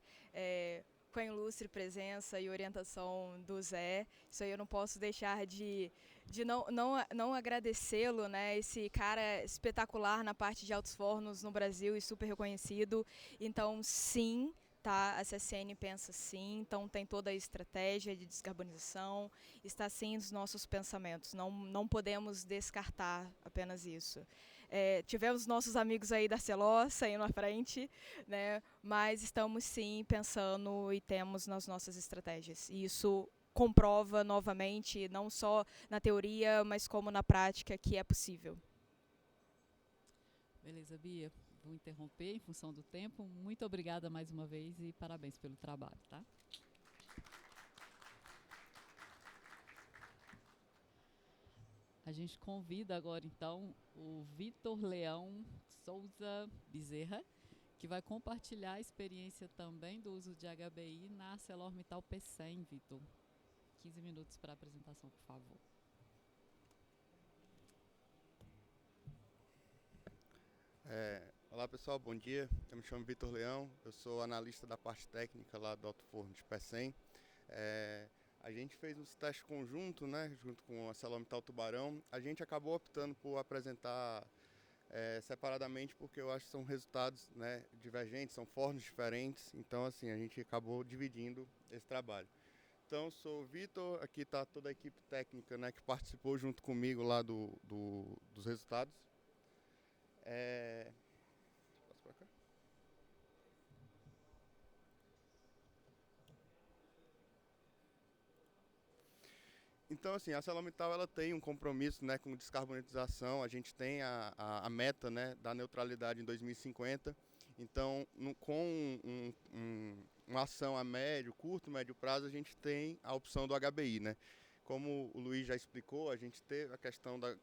[SPEAKER 4] Com a ilustre presença e orientação do Zé. Isso aí eu não posso deixar de não agradecê-lo, né? Esse cara espetacular na parte de altos fornos no Brasil e super reconhecido. Então, sim, tá? A CSN pensa sim, então tem toda a estratégia de descarbonização, está sim nos nossos pensamentos, não podemos descartar apenas isso. Tivemos nossos amigos aí da Arcelor saindo à frente, né? Mas estamos sim pensando e temos nas nossas estratégias. E isso comprova novamente, não só na teoria, mas como na prática, que é possível.
[SPEAKER 2] Beleza, Bia. Vou interromper em função do tempo. Muito obrigada mais uma vez e parabéns pelo trabalho, tá? A gente convida agora, então, o Vitor Leão Souza Bezerra, que vai compartilhar a experiência também do uso de HBI na ArcelorMittal P100, Vitor. 15 minutos para a apresentação, por favor.
[SPEAKER 6] Olá pessoal, bom dia. Eu me chamo Vitor Leão, eu sou analista da parte técnica lá do Alto Forno de P100. A gente fez uns testes conjuntos, né, junto com a ArcelorMittal Tubarão. A gente acabou optando por apresentar separadamente porque eu acho que são resultados, né, divergentes, são fornos diferentes. Então assim, a gente acabou dividindo esse trabalho. Então, sou o Vitor, aqui está toda a equipe técnica, né, que participou junto comigo lá dos resultados. Posso pra cá? Então, assim, a ArcelorMittal ela tem um compromisso, né, com descarbonização. A gente tem a meta, né, da neutralidade em 2050. Então, com uma ação a curto, médio prazo, a gente tem a opção do HBI, né? Como o Luiz já explicou, a gente teve a questão da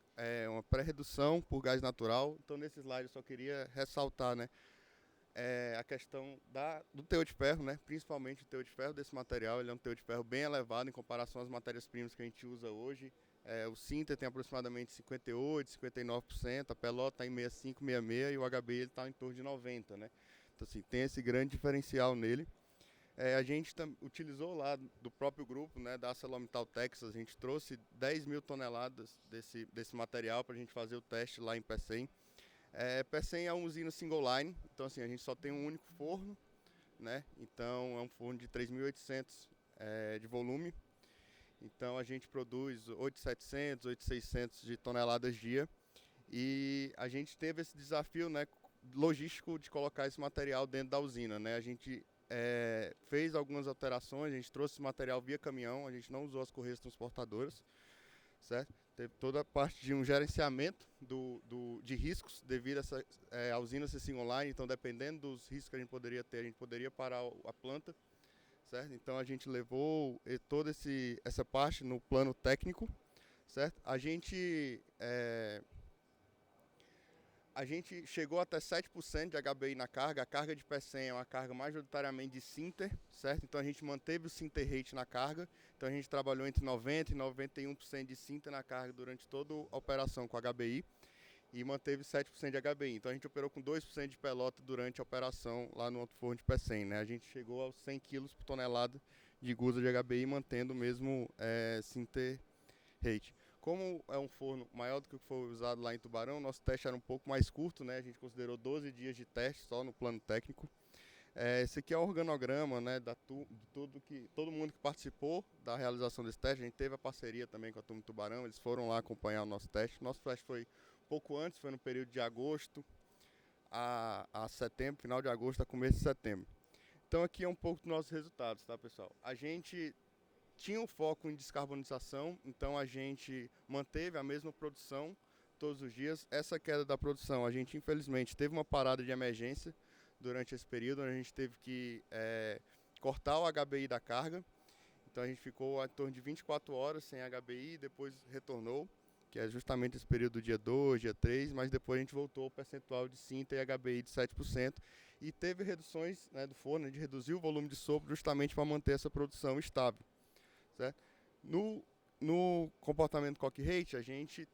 [SPEAKER 6] uma pré-redução por gás natural. Então, nesse slide eu só queria ressaltar, né, a questão do teor de ferro, né, principalmente o teor de ferro desse material. Ele é um teor de ferro bem elevado em comparação às matérias-primas que a gente usa hoje. O Sinter tem aproximadamente 58%, 59%, a pelota está em 65%, 66% e o HBI está em torno de 90%, né? Então, assim, tem esse grande diferencial nele. A gente utilizou lá do próprio grupo, né, da ArcelorMittal Texas, a gente trouxe 10 mil toneladas desse material para a gente fazer o teste lá em Pecém. Pecém é uma usina single line, então assim, a gente só tem um único forno, né? Então é um forno de 3.800 de volume. Então a gente produz 8.700, 8.600 de toneladas dia. E a gente teve esse desafio, né, logístico de colocar esse material dentro da usina, né? A gente fez algumas alterações, a gente trouxe esse material via caminhão, a gente não usou as correias transportadoras, certo? Teve toda a parte de um gerenciamento de riscos devido a a usina ser single line. Então, dependendo dos riscos que a gente poderia ter, a gente poderia parar a planta, certo? Então, a gente levou toda essa parte no plano técnico, certo? A gente chegou até 7% de HBI na carga. A carga de Pecém é uma carga majoritariamente de Sinter, certo? Então a gente manteve o Sinter rate na carga. Então a gente trabalhou entre 90% e 91% de Sinter na carga durante toda a operação com HBI e manteve 7% de HBI. Então a gente operou com 2% de pelota durante a operação lá no Alto Forno de Pecém, né? A gente chegou aos 100 kg por tonelada de gusa de HBI, mantendo o mesmo Sinter rate. Como é um forno maior do que o que foi usado lá em Tubarão, nosso teste era um pouco mais curto, né? A gente considerou 12 dias de teste só no plano técnico. Esse aqui é o organograma, né, de todo mundo que participou da realização desse teste. A gente teve a parceria também com a turma de Tubarão, eles foram lá acompanhar o nosso teste. Nosso teste foi um pouco antes, foi no período de agosto a setembro, final de agosto a começo de setembro. Então aqui é um pouco dos nossos resultados, tá, pessoal? A gente tinha um foco em descarbonização, então a gente manteve a mesma produção todos os dias. Essa queda da produção, a gente infelizmente teve uma parada de emergência durante esse período, onde a gente teve que cortar o HBI da carga. Então a gente ficou em torno de 24 horas sem HBI, depois retornou, que é justamente esse período do dia 2, dia 3, mas depois a gente voltou ao percentual de Sinter e HBI de 7%, e teve reduções, né, do forno, a gente reduziu o volume de sopro justamente para manter essa produção estável. Certo? No comportamento coque rate, a gente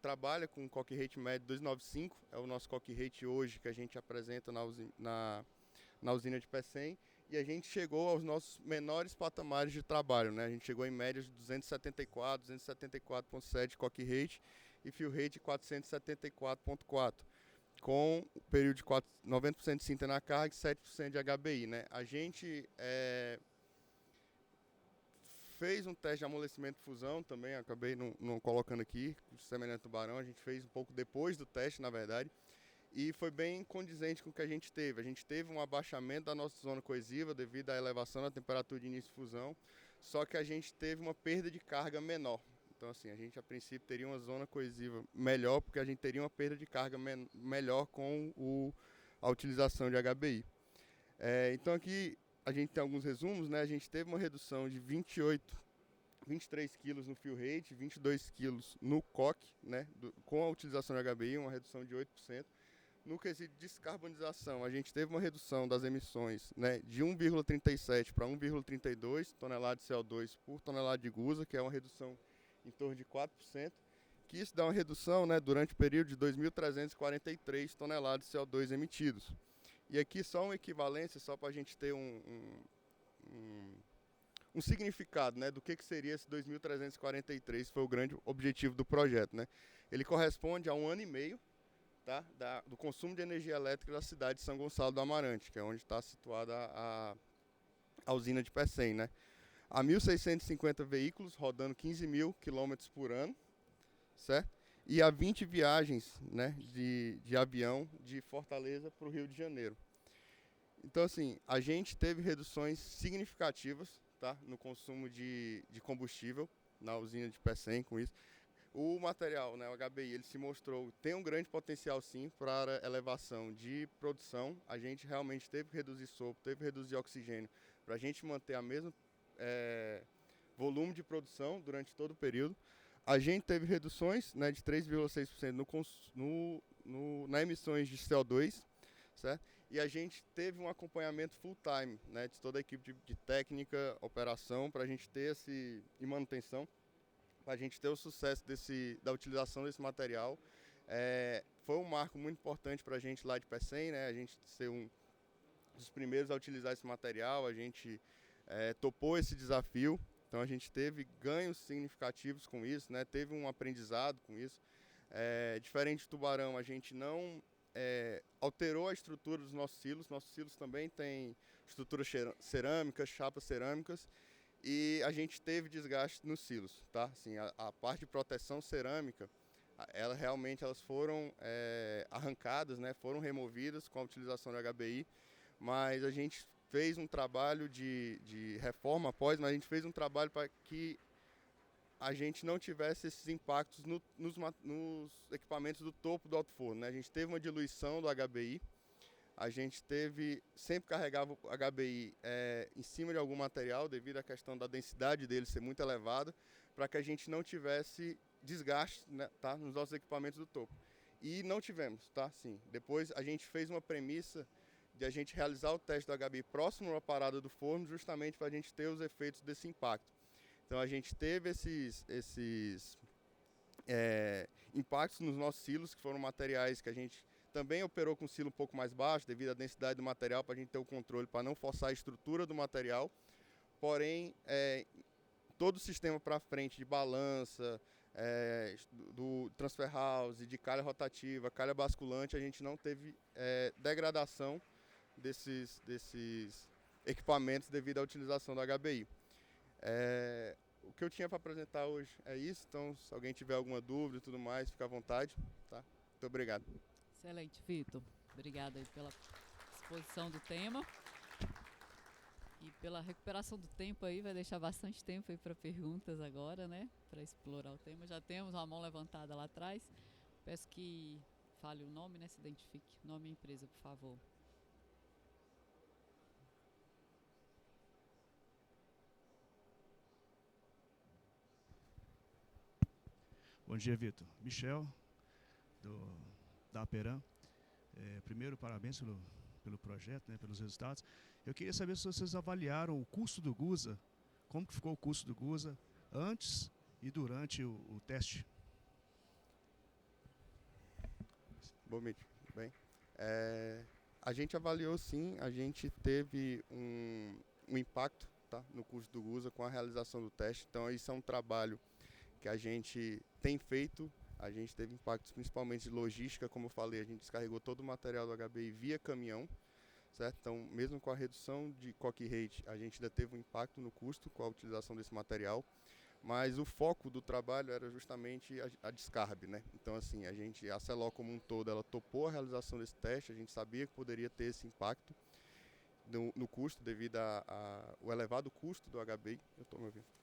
[SPEAKER 6] trabalha com coque rate médio 295, é o nosso coque rate hoje que a gente apresenta na usina de Pecém, e a gente chegou aos nossos menores patamares de trabalho, né? A gente chegou em média de 274, 274,7 coque rate e fuel rate 474,4, com o período de 90% de Sinter na carga e 7% de HBI, né? A gente fez um teste de amolecimento e fusão também, acabei não colocando aqui, semelhante ao Tubarão. A gente fez um pouco depois do teste, na verdade, e foi bem condizente com o que a gente teve. A gente teve um abaixamento da nossa zona coesiva devido à elevação da temperatura de início de fusão, só que a gente teve uma perda de carga menor. Então, assim, a gente a princípio teria uma zona coesiva melhor, porque a gente teria uma perda de carga melhor com a utilização de HBI. Então aqui a gente tem alguns resumos, né? A gente teve uma redução de 23 quilos no fuel rate, 22 quilos no coque, né? Com a utilização de HBI, uma redução de 8%. No quesito de descarbonização, a gente teve uma redução das emissões, né, de 1,37 para 1,32 toneladas de CO2 por tonelada de gusa, que é uma redução em torno de 4%, que isso dá uma redução, né, durante o período de 2.343 toneladas de CO2 emitidos. E aqui só uma equivalência, só para a gente ter um significado, né, do que seria esse 2.343, foi o grande objetivo do projeto, né? Ele corresponde a 1 ano e meio, tá, do consumo de energia elétrica da cidade de São Gonçalo do Amarante, que é onde está situada a usina de Pecém, né? Há 1.650 veículos rodando 15 mil quilômetros por ano, certo? E há 20 viagens, né, de avião de Fortaleza para o Rio de Janeiro. Então, assim, a gente teve reduções significativas, tá, no consumo de combustível na usina de Pecém com isso. o material, né, o HBI, ele se mostrou, tem um grande potencial sim para elevação de produção. A gente realmente teve que reduzir sopro, teve que reduzir oxigênio para a gente manter a mesma volume de produção durante todo o período. A gente teve reduções, né, de 3,6% na emissões de CO2, certo? E a gente teve um acompanhamento full time, né, de toda a equipe de técnica, operação, para a gente ter e manutenção, para a gente ter o sucesso da utilização desse material. Foi um marco muito importante para a gente lá de Pecém, né, a gente ser um dos primeiros a utilizar esse material, a gente topou esse desafio. Então a gente teve ganhos significativos com isso, né? Teve um aprendizado com isso. Diferente do Tubarão, a gente não alterou a estrutura dos nossos silos. Nossos silos também têm estruturas cerâmicas, chapas cerâmicas, e a gente teve desgaste nos silos, tá? Assim, a parte de proteção cerâmica, elas foram arrancadas, né? Foram removidas com a utilização do HBI, mas a gente fez um trabalho de reforma mas a gente fez um trabalho para que a gente não tivesse esses impactos nos equipamentos do topo do alto forno, né? A gente teve uma diluição do HBI, a gente sempre carregava o HBI em cima de algum material, devido à questão da densidade dele ser muito elevada, para que a gente não tivesse desgaste, né, tá, nos nossos equipamentos do topo. E não tivemos, tá? Sim. Depois a gente fez uma premissa de a gente realizar o teste do HBI próximo à parada do forno, justamente para a gente ter os efeitos desse impacto. Então a gente teve esses impactos nos nossos silos, que foram materiais que a gente também operou com silo um pouco mais baixo, devido à densidade do material, para a gente ter o controle, para não forçar a estrutura do material. Porém, todo o sistema para frente de balança, do transfer house, de calha rotativa, calha basculante, a gente não teve degradação desses equipamentos devido à utilização do HBI. O que eu tinha para apresentar hoje é isso, então se alguém tiver alguma dúvida e tudo mais, fica à vontade, tá? Muito obrigado.
[SPEAKER 2] Excelente, Vitor. Obrigada aí pela exposição do tema e pela recuperação do tempo aí, vai deixar bastante tempo aí para perguntas agora, né? Para explorar o tema. Já temos uma mão levantada lá atrás. Peço que fale o nome, né? Se identifique. Nome e empresa, por favor.
[SPEAKER 7] Bom dia, Vitor. Michel, da Aperam. Primeiro, parabéns pelo projeto, né, pelos resultados. Eu queria saber se vocês avaliaram o custo do Gusa, como que ficou o custo do Gusa antes e durante o teste.
[SPEAKER 6] Bom, bem. A gente avaliou sim, a gente teve um impacto, tá, no custo do Gusa com a realização do teste. Então isso é um trabalho que a gente tem feito. A gente teve impactos principalmente de logística, como eu falei, a gente descarregou todo o material do HBI via caminhão, certo? Então, mesmo com a redução de coque rate, a gente ainda teve um impacto no custo com a utilização desse material, mas o foco do trabalho era justamente a descarbe, né? Então, assim, a Celó como um todo, ela topou a realização desse teste, a gente sabia que poderia ter esse impacto no custo devido ao elevado custo do HBI,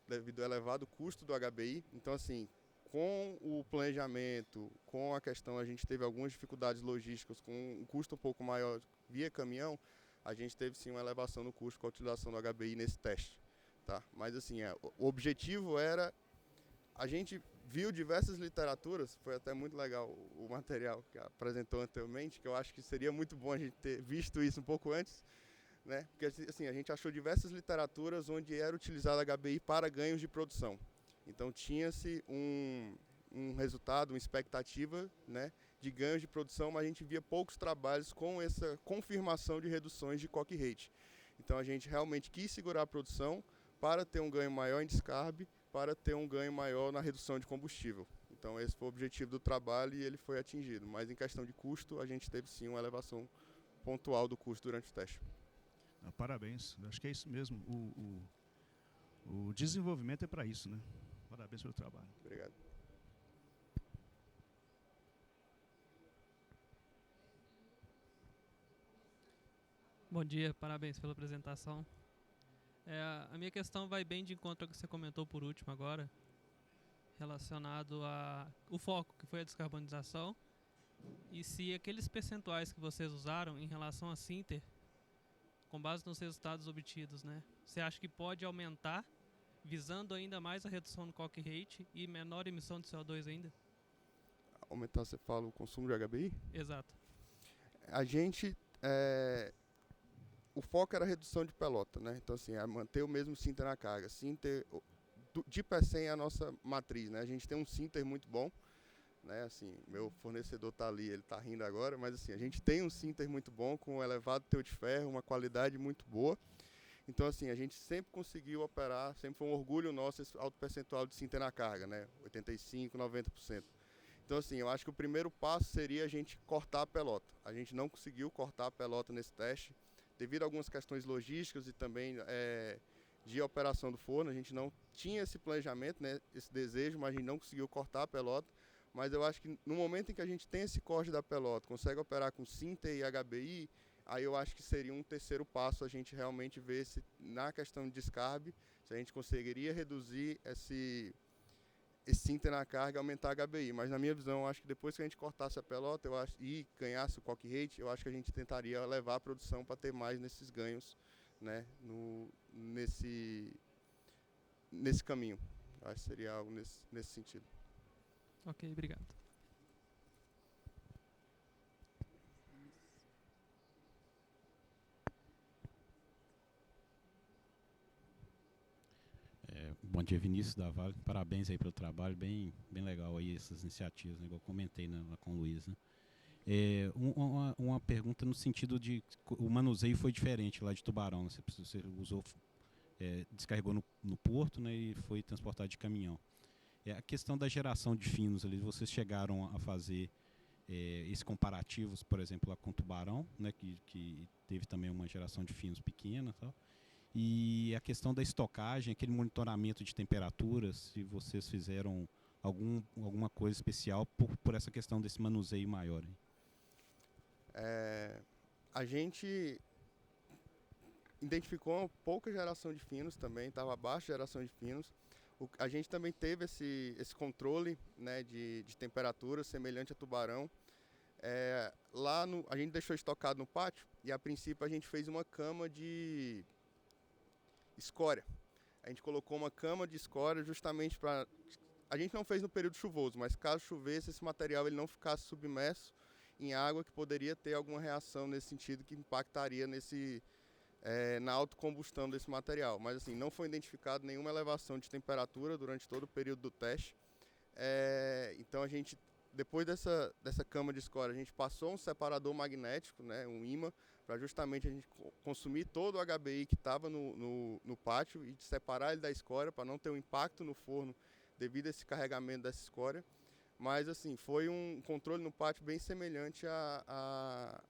[SPEAKER 6] devido ao elevado custo do HBI. Então, assim, com o planejamento, com a questão, a gente teve algumas dificuldades logísticas, com um custo um pouco maior via caminhão, a gente teve sim uma elevação no custo com a utilização do HBI nesse teste, tá? Mas assim, o objetivo era, a gente viu diversas literaturas, foi até muito legal o material que apresentou anteriormente, que eu acho que seria muito bom a gente ter visto isso um pouco antes, né? Porque assim, a gente achou diversas literaturas onde era utilizado HBI para ganhos de produção. Então tinha-se um resultado, uma expectativa, né, de ganhos de produção, mas a gente via poucos trabalhos com essa confirmação de reduções de coque rate. Então a gente realmente quis segurar a produção para ter um ganho maior em descarbe, para ter um ganho maior na redução de combustível. Então esse foi o objetivo do trabalho e ele foi atingido. Mas em questão de custo, a gente teve sim uma elevação pontual do custo durante o teste.
[SPEAKER 7] Parabéns, acho que é isso mesmo. O desenvolvimento é para isso, né? Parabéns pelo trabalho.
[SPEAKER 6] Obrigado.
[SPEAKER 8] Bom dia, parabéns pela apresentação. A minha questão vai bem de encontro ao que você comentou por último agora, relacionado ao foco, que foi a descarbonização, e se aqueles percentuais que vocês usaram em relação a Sinter, com base nos resultados obtidos, né, você acha que pode aumentar, visando ainda mais a redução do coque rate e menor emissão de CO2 ainda?
[SPEAKER 6] Aumentar, você fala, o consumo de HBI?
[SPEAKER 8] Exato.
[SPEAKER 6] A gente... o foco era a redução de pelota, né? Então, assim, é manter o mesmo Sinter na carga. Sinter, de Pecém é a nossa matriz, né? A gente tem um Sinter muito bom, né? Assim, meu fornecedor está ali, ele está rindo agora, mas assim, a gente tem um Sinter muito bom, com um elevado teor de ferro, uma qualidade muito boa. Então, assim, a gente sempre conseguiu operar, sempre foi um orgulho nosso esse alto percentual de Sinter na carga, né? 85%, 90%. Então, assim, eu acho que o primeiro passo seria a gente cortar a pelota. A gente não conseguiu cortar a pelota nesse teste, devido a algumas questões logísticas e também de operação do forno. A gente não tinha esse planejamento, né, esse desejo, mas a gente não conseguiu cortar a pelota. Mas eu acho que no momento em que a gente tem esse corte da pelota, consegue operar com Sinter e HBI, aí eu acho que seria um terceiro passo a gente realmente ver se, na questão de descarbe, se a gente conseguiria reduzir esse Sinter na carga e aumentar a HBI. Mas na minha visão, eu acho que depois que a gente cortasse a pelota e ganhasse o coque rate, eu acho que a gente tentaria levar a produção para ter mais nesses ganhos, né, nesse caminho. Eu acho que seria algo nesse sentido.
[SPEAKER 8] Ok, obrigado.
[SPEAKER 3] Bom dia, Vinícius da Vale. Parabéns aí pelo trabalho, bem legal aí essas iniciativas, né, igual eu comentei com o Luiz, né. Uma pergunta no sentido de o manuseio foi diferente lá de Tubarão, né? Você usou, descarregou no porto, né, e foi transportado de caminhão. A questão da geração de finos ali, vocês chegaram a fazer esses comparativos, por exemplo, lá com Tubarão, né, que teve também uma geração de finos pequena, tal. E a questão da estocagem, aquele monitoramento de temperaturas, se vocês fizeram alguma coisa especial por essa questão desse manuseio maior.
[SPEAKER 6] A gente identificou uma pouca geração de finos também, estava abaixo da geração de finos. A gente também teve esse controle, né, de temperatura semelhante a Tubarão. A gente deixou estocado no pátio e a princípio a gente fez uma cama de escória. A gente colocou uma cama de escória justamente para... A gente não fez no período chuvoso, mas caso chovesse, esse material ele não ficasse submerso em água, que poderia ter alguma reação nesse sentido que impactaria na autocombustão desse material. Mas assim, não foi identificado nenhuma elevação de temperatura durante todo o período do teste. Então a gente, depois dessa cama de escória, a gente passou um separador magnético, né, um ímã, para justamente a gente consumir todo o HBI que estava no pátio e separar ele da escória, para não ter um impacto no forno devido a esse carregamento dessa escória. Mas assim, foi um controle no pátio bem semelhante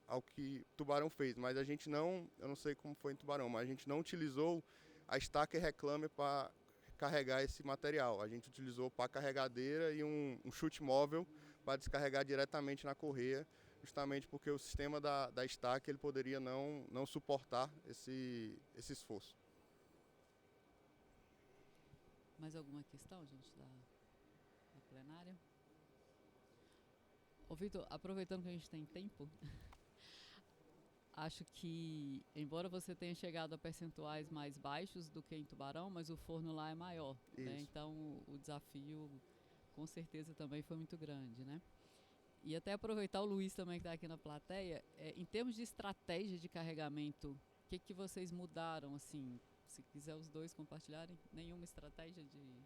[SPEAKER 6] ao que Tubarão fez. Mas a gente não, eu não sei como foi em Tubarão, mas a gente não utilizou a estaca reclame para carregar esse material. A gente utilizou pá carregadeira e um chute móvel para descarregar diretamente na correia, justamente porque o sistema da estaca ele poderia não suportar esse esforço.
[SPEAKER 2] Mais alguma questão, gente, da plenária? Ô, Vitor, aproveitando que a gente tem tempo, acho que, embora você tenha chegado a percentuais mais baixos do que em Tubarão, mas o forno lá é maior, né? Então o desafio com certeza também foi muito grande, né? E até aproveitar o Luiz também que está aqui na plateia, em termos de estratégia de carregamento, o que vocês mudaram, assim, se quiser os dois compartilharem, nenhuma estratégia de...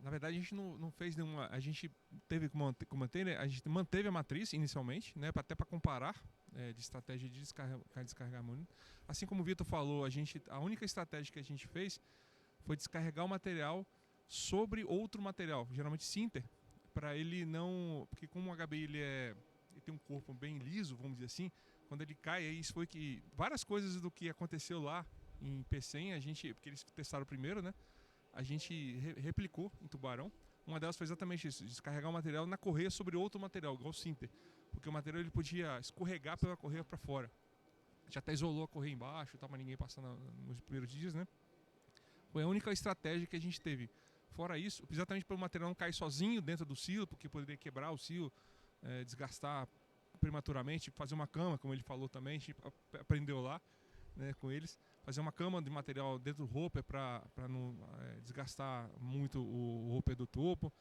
[SPEAKER 1] Na verdade, a gente não fez nenhuma. A gente teve que manter, né? A gente manteve a matriz inicialmente, né? Até para comparar de estratégia de descarregar muito. Assim como o Vitor falou, a única estratégia que a gente fez foi descarregar o material sobre outro material, geralmente Sinter, para ele não. Porque como o HBI ele tem um corpo bem liso, vamos dizer assim, quando ele cai, isso foi que. Várias coisas do que aconteceu lá em Pecém, porque eles testaram primeiro, né? A gente replicou em Tubarão, Uma delas foi exatamente isso, descarregar o material na correia sobre outro material, igual o sinter, porque o material ele podia escorregar pela correia para fora. Já até isolou a correia embaixo, mas ninguém passando nos primeiros dias, né? Foi a única estratégia que a gente teve. Fora isso, exatamente para o material não cair sozinho dentro do silo, porque poderia quebrar o silo, desgastar prematuramente, fazer uma cama, como ele falou também, a gente aprendeu lá, né, com eles, fazer uma cama de material dentro do hopper para não desgastar muito o hopper do topo.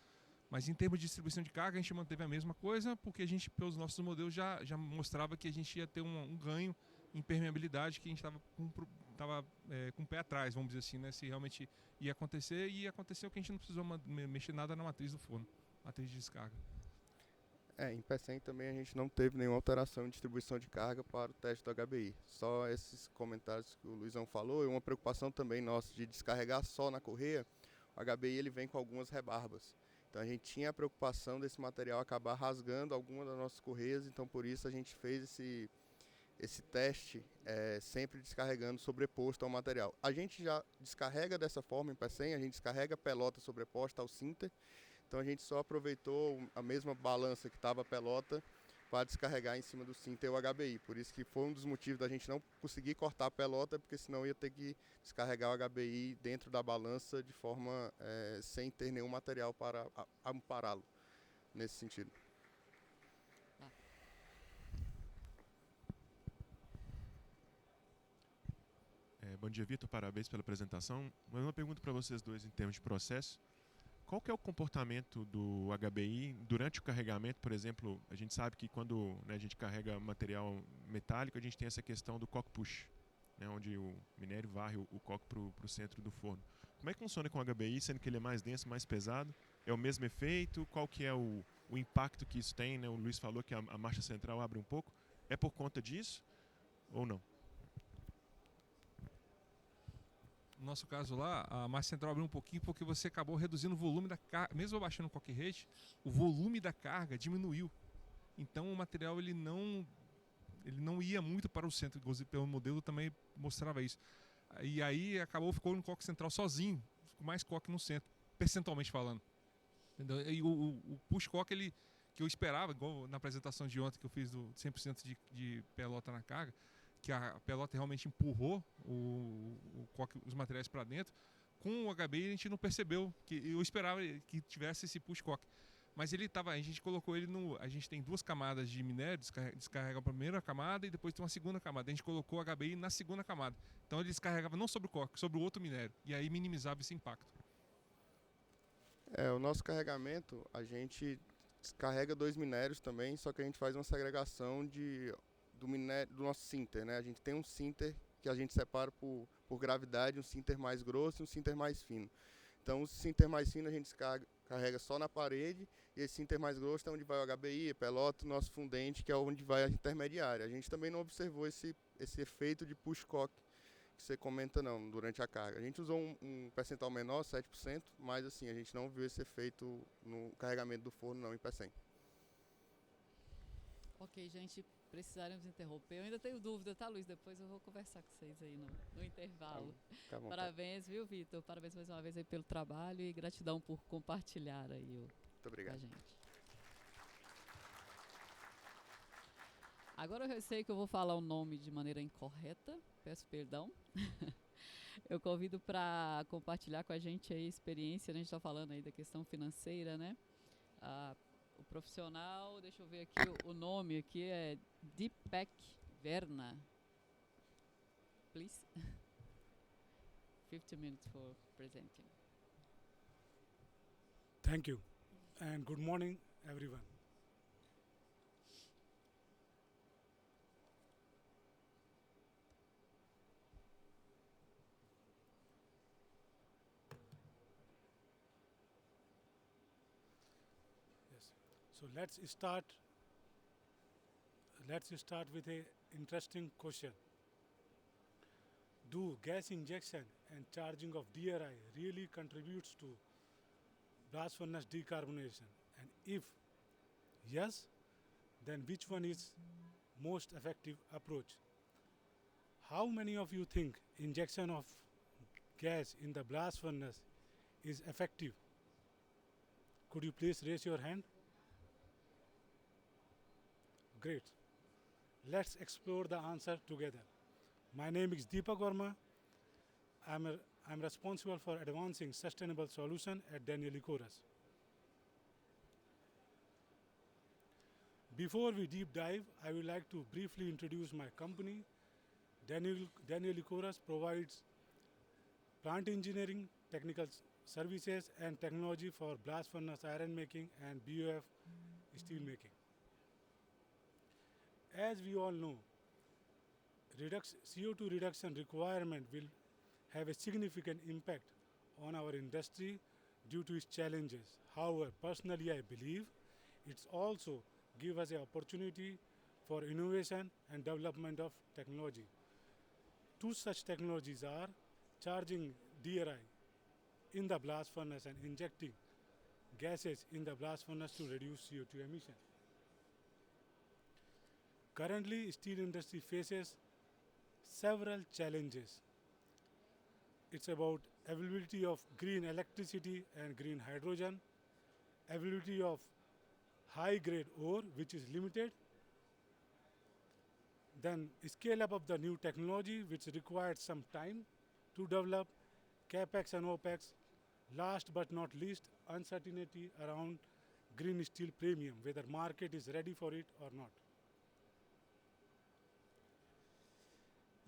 [SPEAKER 1] Mas em termos de distribuição de carga, a gente manteve a mesma coisa, porque a gente, pelos nossos modelos, já mostrava que a gente ia ter um ganho em permeabilidade, que a gente estava com o pé atrás, vamos dizer assim, né? Se realmente ia acontecer, e aconteceu que a gente não precisou mexer nada na matriz do forno, matriz de descarga.
[SPEAKER 6] Em Pecém também a gente não teve nenhuma alteração em distribuição de carga para o teste do HBI. Só esses comentários que o Luizão falou, e uma preocupação também nossa de descarregar só na correia, o HBI ele vem com algumas rebarbas. Então a gente tinha a preocupação desse material acabar rasgando alguma das nossas correias, então por isso a gente fez esse teste sempre descarregando sobreposto ao material. A gente já descarrega dessa forma em Pecém, a gente descarrega a pelota sobreposta ao sinter, então a gente só aproveitou a mesma balança que estava a pelota para descarregar em cima do sinter o HBI. Por isso que foi um dos motivos da gente não conseguir cortar a pelota, porque senão ia ter que descarregar o HBI dentro da balança de forma sem ter nenhum material para ampará-lo nesse sentido.
[SPEAKER 5] Bom dia, Vitor. Parabéns pela apresentação. Uma pergunta para vocês dois em termos de processo. Qual que é o comportamento do HBI durante o carregamento? Por exemplo, a gente sabe que quando a gente carrega material metálico, a gente tem essa questão do coque push, né, onde o minério varre o coque para o centro do forno. Como é que funciona com o HBI, sendo que ele é mais denso, mais pesado? É o mesmo efeito? Qual que é o impacto que isso tem? Né? O Luiz falou que a marcha central abre um pouco. É por conta disso ou não?
[SPEAKER 1] No nosso caso lá, a marcha central abriu um pouquinho porque você acabou reduzindo o volume da carga. Mesmo abaixando o coque rate, o volume da carga diminuiu. Então o material ele não ia muito para o centro, inclusive pelo modelo também mostrava isso. E aí ficou no coque central sozinho, com mais coque no centro, percentualmente falando. Entendeu? E o push coque que eu esperava, igual na apresentação de ontem que eu fiz do 100% de pelota na carga, que a pelota realmente empurrou os materiais para dentro. Com o HBI a gente não percebeu, que eu esperava que tivesse esse push coque. Mas a gente colocou ele a gente tem 2 camadas de minério, descarrega a primeira camada e depois tem uma segunda camada. A gente colocou o HBI na segunda camada. Então ele descarregava não sobre o coque, sobre o outro minério. E aí minimizava esse impacto.
[SPEAKER 6] O nosso carregamento, a gente descarrega 2 minérios também, só que a gente faz uma segregação do minério, do nosso sinter, né? A gente tem um sinter que a gente separa por gravidade, um sinter mais grosso e um sinter mais fino. Então o sinter mais fino a gente carrega só na parede, e esse sinter mais grosso é onde vai o HBI, a pelota, o nosso fundente, que é onde vai a intermediária. A gente também não observou esse efeito de push coque que você comenta não, durante a carga. A gente usou um percentual menor, 7%, mas assim, a gente não viu esse efeito no carregamento do forno não em Pecém.
[SPEAKER 2] Ok, gente, precisaremos interromper. Eu ainda tenho dúvida, tá, Luiz? Depois eu vou conversar com vocês aí no intervalo. Parabéns, viu, Vitor? Parabéns mais uma vez aí pelo trabalho e gratidão por compartilhar aí
[SPEAKER 6] Muito obrigado.
[SPEAKER 2] com a gente. Agora eu sei que eu vou falar o nome de maneira incorreta, peço perdão. Eu convido para compartilhar com a gente aí a experiência, né? A gente está falando aí da questão financeira, né? O profissional, deixa eu ver aqui, o nome aqui é Deepak Verna. Please. 50 minutes for presenting.
[SPEAKER 9] Thank you, and good morning, everyone. Yes. So let's start with a interesting question. Do gas injection and charging of DRI really contributes to blast furnace decarbonization? And if yes, then which one is most effective approach? How many of you think injection of gas in the blast furnace is effective? Could you please raise your hand? Great. Let's explore the answer together. My name is Deepak Verma. I'm responsible for advancing sustainable solution at Daniel Ecoras. Before we deep dive, I would like to briefly introduce my company. Daniel Ecoras provides plant engineering, technical services and technology for blast furnace iron making and BOF steel making. As we all know, CO2 reduction requirement will have a significant impact on our industry due to its challenges. However, personally I believe it's also give us an opportunity for innovation and development of technology. Two such technologies are charging DRI in the blast furnace and injecting gases in the blast furnace to reduce CO2 emission. Currently, steel industry faces several challenges. It's about availability of green electricity and green hydrogen, availability of high-grade ore, which is limited, then scale up of the new technology, which requires some time to develop, capex and opex. Last but not least, uncertainty around green steel premium, whether market is ready for it or not.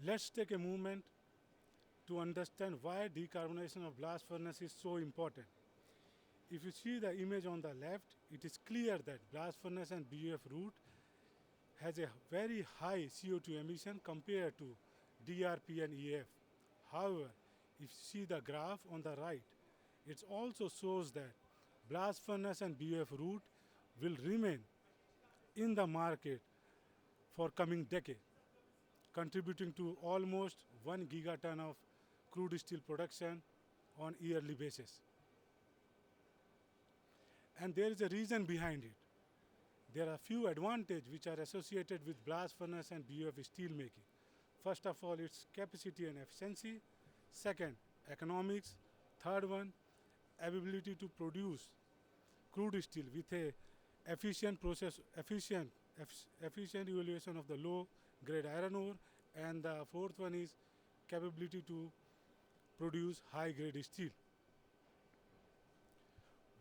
[SPEAKER 9] Let's take a moment to understand why decarbonization of blast furnace is so important. If you see the image on the left, it is clear that blast furnace and BOF route has a very high CO2 emission compared to DRP and EAF. However, if you see the graph on the right, it also shows that blast furnace and BOF route will remain in the market for coming decade, contributing to almost 1 gigaton of crude steel production on yearly basis. And there is a reason behind it. There are few advantages which are associated with blast furnace and BOF steel making. First of all, its capacity and efficiency. Second, economics. Third one, ability to produce crude steel with a efficient process, efficient evaluation of the low grade iron ore. And the fourth one is capability to produce high grade steel.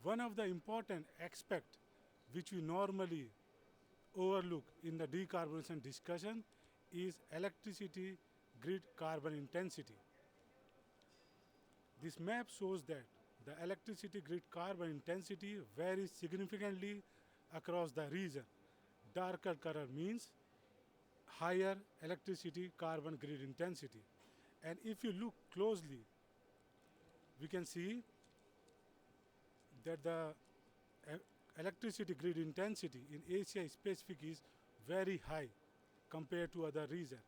[SPEAKER 9] One of the important aspects which we normally overlook in the decarbonization discussion is electricity grid carbon intensity. This map shows that the electricity grid carbon intensity varies significantly across the region. Darker color means higher electricity carbon grid intensity. And if you look closely, we can see that the electricity grid intensity in Asia specific is very high compared to other regions.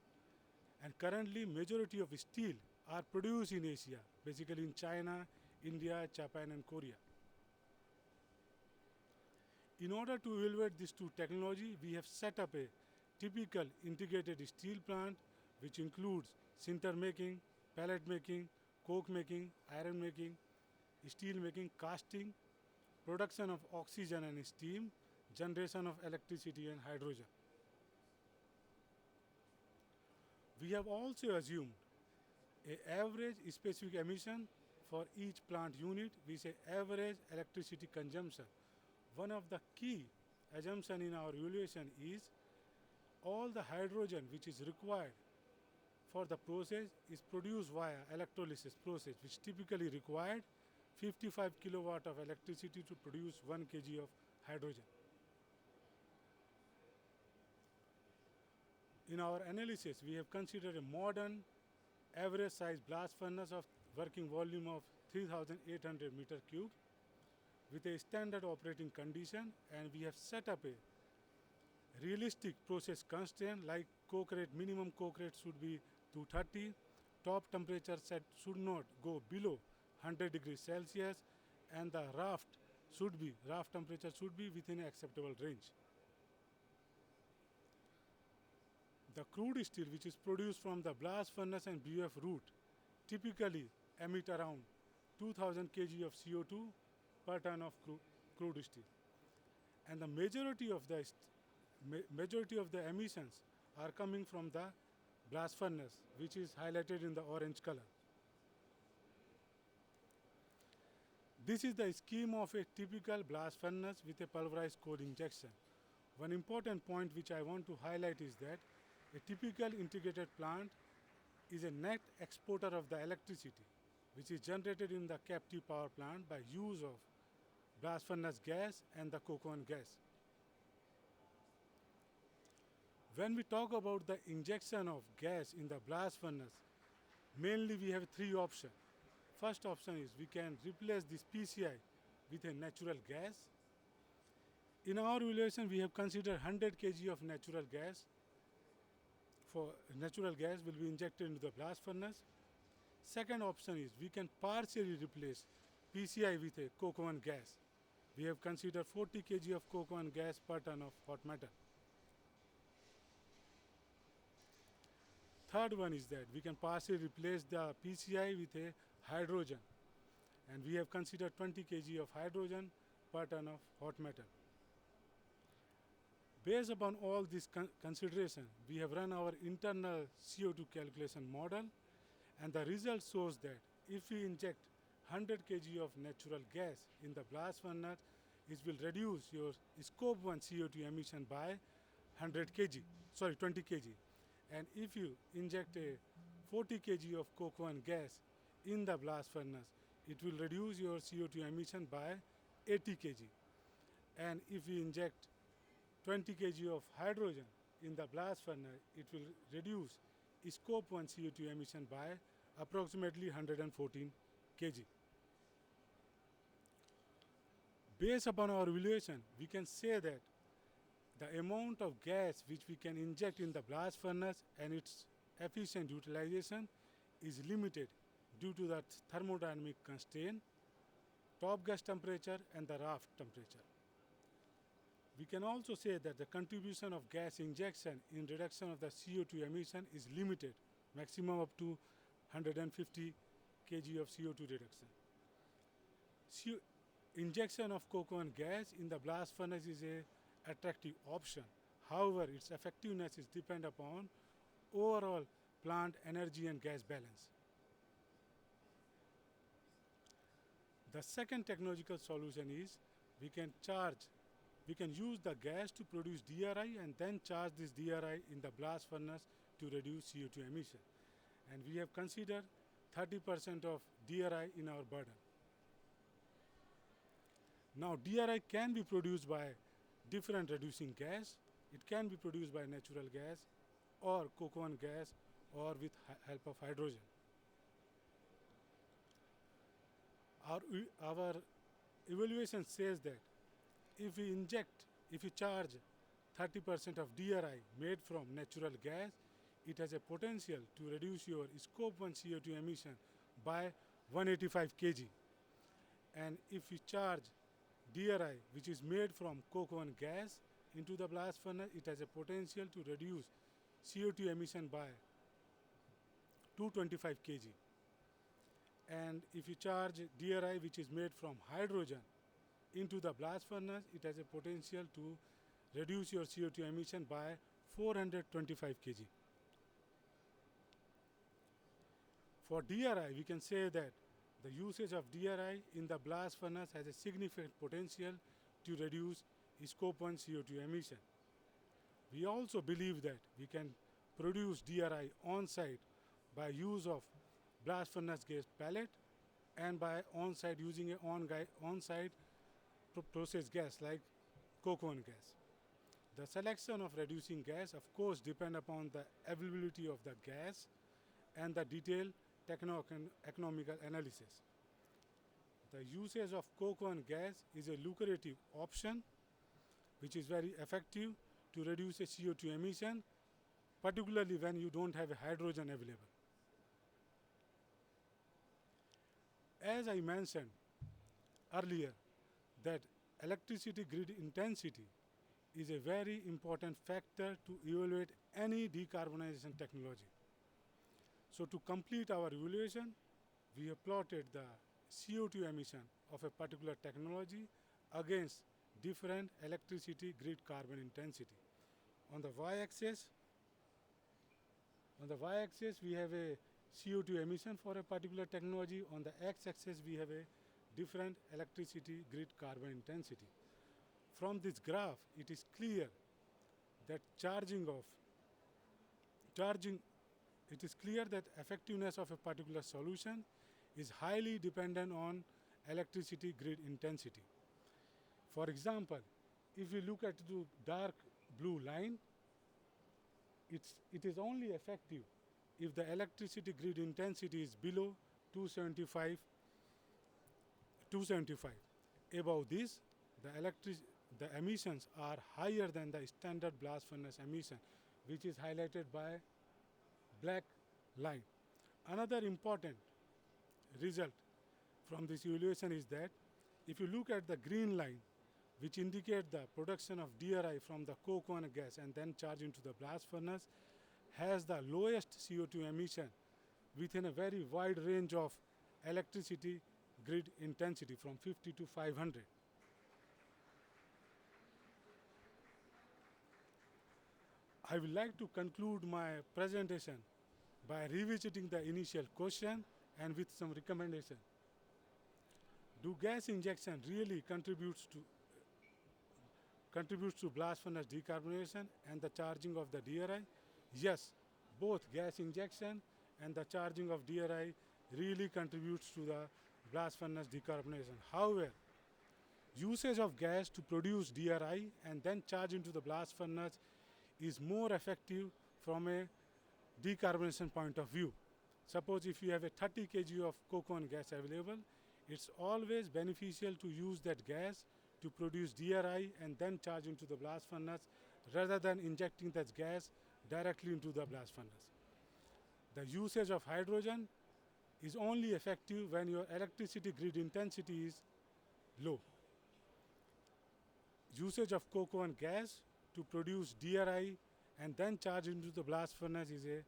[SPEAKER 9] And currently, majority of steel are produced in Asia, basically in China, India, Japan, and Korea. In order to evaluate these two technologies, we have set up a typical integrated steel plant, which includes sinter making, pellet making, coke making, iron making, steel making, casting, production of oxygen and steam, generation of electricity and hydrogen. We have also assumed an average specific emission for each plant unit. We say average electricity consumption. One of the key assumptions in our evaluation is all the hydrogen which is required for the process is produced via electrolysis process, which typically required 55 kilowatt of electricity to produce 1 kg of hydrogen. In our analysis, we have considered a modern average size blast furnace of working volume of 3,800 meter cube with a standard operating condition, and we have set up a realistic process constraint like coke rate, minimum coke rate should be 230, top temperature set should not go below 100 degrees Celsius, and the raft temperature should be within an acceptable range. The crude steel which is produced from the blast furnace and BOF route typically emit around 2000 kg of CO2 per ton of crude steel. And the majority of the emissions are coming from the blast furnace, which is highlighted in the orange color. This is the scheme of a typical blast furnace with a pulverized coal injection. One important point which I want to highlight is that a typical integrated plant is a net exporter of the electricity, which is generated in the captive power plant by use of blast furnace gas and the coke oven gas. When we talk about the injection of gas in the blast furnace, mainly we have three options. First option is we can replace this PCI with a natural gas. In our evaluation, we have considered 100 kg of natural gas. For natural gas will be injected into the blast furnace. Second option is we can partially replace PCI with a coke oven gas. We have considered 40 kg of coke oven gas per ton of hot metal. Third one is that we can partially replace the PCI with a hydrogen, and we have considered 20 kg of hydrogen per ton of hot metal. Based upon all this consideration, we have run our internal CO2 calculation model, and the result shows that if we inject 100 kg of natural gas in the blast furnace, it will reduce your scope 1 CO2 emission by 20 kg. And if you inject a 40 kg of coke oven gas in the blast furnace, it will reduce your CO2 emission by 80 kg. And if you inject 20 kg of hydrogen in the blast furnace, it will reduce scope 1 CO2 emission by approximately 114 kg. Based upon our evaluation, we can say that the amount of gas which we can inject in the blast furnace and its efficient utilization is limited due to the thermodynamic constraint, top gas temperature and the raft temperature. We can also say that the contribution of gas injection in reduction of the CO2 emission is limited, maximum up to 150 kg of CO2 reduction. Injection of coke oven gas in the blast furnace is an attractive option. However, its effectiveness is dependent upon overall plant energy and gas balance. The second technological solution is we can use the gas to produce DRI and then charge this DRI in the blast furnace to reduce CO2 emission. And we have considered 30% of DRI in our burden. Now, DRI can be produced by different reducing gas. It can be produced by natural gas or coke oven gas or with help of hydrogen. Our evaluation says that if you charge 30% of DRI made from natural gas, it has a potential to reduce your scope 1 CO2 emission by 185 kg. And if you charge DRI, which is made from coke oven gas, into the blast furnace, it has a potential to reduce CO2 emission by 225 kg. And if you charge DRI, which is made from hydrogen, into the blast furnace, it has a potential to reduce your CO2 emission by 425 kg. For DRI, we can say that the usage of DRI in the blast furnace has a significant potential to reduce scope 1 CO2 emission. We also believe that we can produce DRI on-site by use of blast furnace gas pellet and by on-site using an on-site process gas like coke oven gas. The selection of reducing gas, of course, depend upon the availability of the gas and the detailed techno-economical analysis. The usage of coke oven gas is a lucrative option which is very effective to reduce a CO2 emission, particularly when you don't have a hydrogen available. As I mentioned earlier, that electricity grid intensity is a very important factor to evaluate any decarbonization technology. So to complete our evaluation, we have plotted the CO2 emission of a particular technology against different electricity grid carbon intensity. On the y-axis, we have a CO2 emission for a particular technology. On the x-axis, we have a different electricity grid carbon intensity. From this graph, it is clear that effectiveness of a particular solution is highly dependent on electricity grid intensity. For example, if we look at the dark blue line, it is only effective if the electricity grid intensity is below 275. Above this, the emissions are higher than the standard blast furnace emission, which is highlighted by black line. Another important result from this evaluation is that if you look at the green line, which indicate the production of DRI from the coke oven gas and then charged into the blast furnace, has the lowest CO2 emission within a very wide range of electricity grid intensity from 50 to 500. I would like to conclude my presentation by revisiting the initial question and with some recommendation. Do gas injection really contributes to blast furnace decarbonization and the charging of the DRI? Yes, both gas injection and the charging of DRI really contributes to the blast furnace decarbonization. However, usage of gas to produce DRI and then charge into the blast furnace is more effective from a decarbonization point of view. Suppose if you have a 30 kg of coke oven gas available, it's always beneficial to use that gas to produce DRI and then charge into the blast furnace rather than injecting that gas directly into the blast furnace. The usage of hydrogen is only effective when your electricity grid intensity is low. Usage of coke oven gas to produce DRI and then charge into the blast furnace is a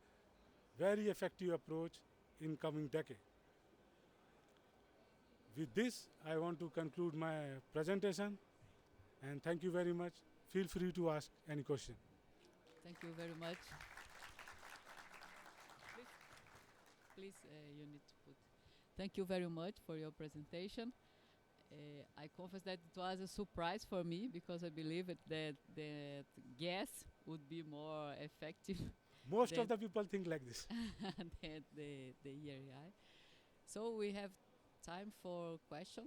[SPEAKER 9] very effective approach in coming decade. With this, I want to conclude my presentation and thank you very much. Feel free to ask any question.
[SPEAKER 2] Thank you very much. Please, you need to put. Thank you very much for your presentation. I confess that it was a surprise for me because I believe that gas would be more effective.
[SPEAKER 9] Most of the people think like this.
[SPEAKER 2] than the ERI. So we have time for question.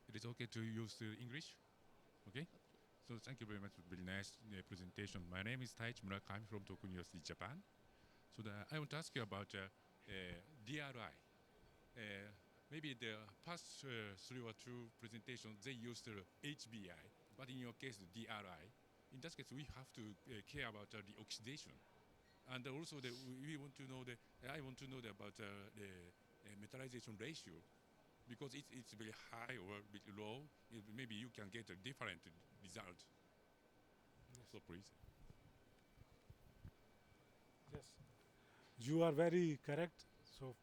[SPEAKER 10] It is okay to use English? Okay? So thank you very much for very nice presentation. My name is Taichi Murakami from Tokai University, Japan. So I want to ask you about DRI. Maybe the past 3 or 2 presentations, they used HBI, but in your case, DRI. In that case, we have to care about the oxidation. And also, I want to know about the metallization ratio. Because it's very high or a bit low, maybe you can get a different result. Yes. So please.
[SPEAKER 9] Yes, you are very correct. So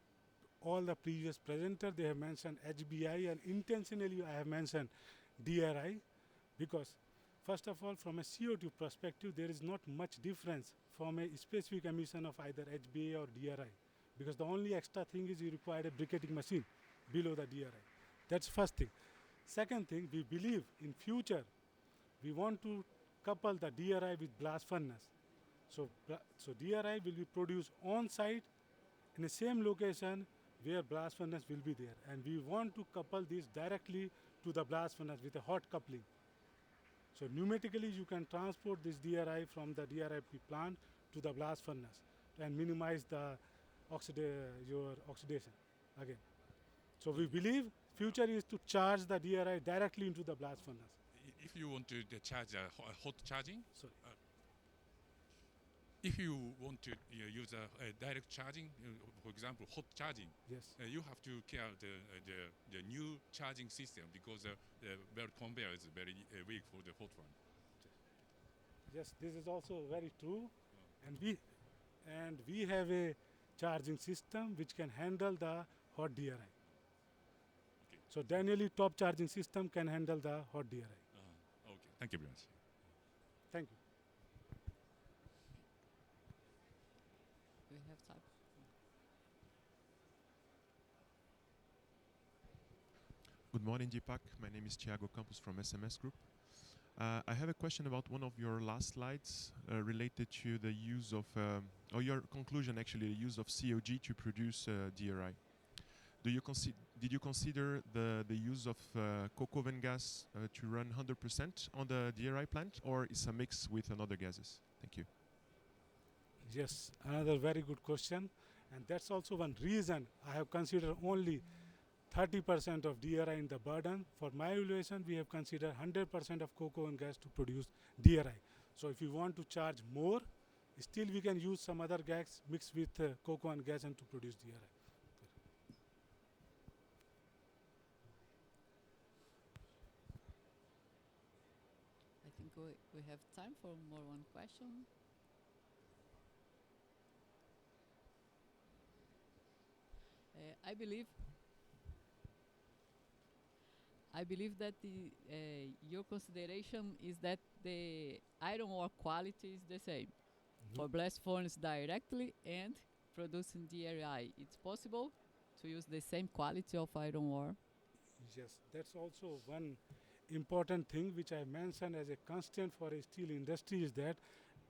[SPEAKER 9] all the previous presenters, they have mentioned HBI and intentionally I have mentioned DRI because first of all, from a CO2 perspective, there is not much difference from a specific emission of either HBI or DRI because the only extra thing is you require a briquetting machine below the DRI. That's first thing. Second thing, we believe in future, we want to couple the DRI with blast furnace. So DRI will be produced on site in the same location where blast furnace will be there. And we want to couple this directly to the blast furnace with a hot coupling. So pneumatically, you can transport this DRI from the DRI plant to the blast furnace and minimize the your oxidation again. So we believe future is to charge the DRI directly into the blast furnace.
[SPEAKER 10] If you want to charge hot charging,
[SPEAKER 9] sorry.
[SPEAKER 10] If you want to use a direct charging, for example, hot charging,
[SPEAKER 9] yes,
[SPEAKER 10] you have to care the new charging system because the belt conveyor is very weak for the hot one.
[SPEAKER 9] Yes, this is also very true, and we have a charging system which can handle the hot DRI.
[SPEAKER 10] Okay.
[SPEAKER 9] So Danieli top charging system can handle the hot DRI.
[SPEAKER 10] Okay. Thank you very much.
[SPEAKER 9] Thank you.
[SPEAKER 2] We have time.
[SPEAKER 5] Good morning, Deepak. My name is Thiago Campos from SMS Group. I have a question about one of your last slides related to the use of, or your conclusion actually, the use of COG to produce DRI. Did you consider the use of coke oven gas to run 100% on the DRI plant, or is a mix with another gases? Thank you.
[SPEAKER 9] Yes, another very good question, and that's also one reason I have considered only 30% of DRI in the burden. For my evaluation, we have considered 100% of coke oven gas to produce DRI. So if you want to charge more, still we can use some other gas mixed with coke oven gas and to produce DRI.
[SPEAKER 2] I think we have time for one question. I believe that your consideration is that the iron ore quality is the same for blast furnace directly and producing DRI. It's possible to use the same quality of iron ore.
[SPEAKER 9] Yes, that's also one important thing which I mentioned as a constant for a steel industry is that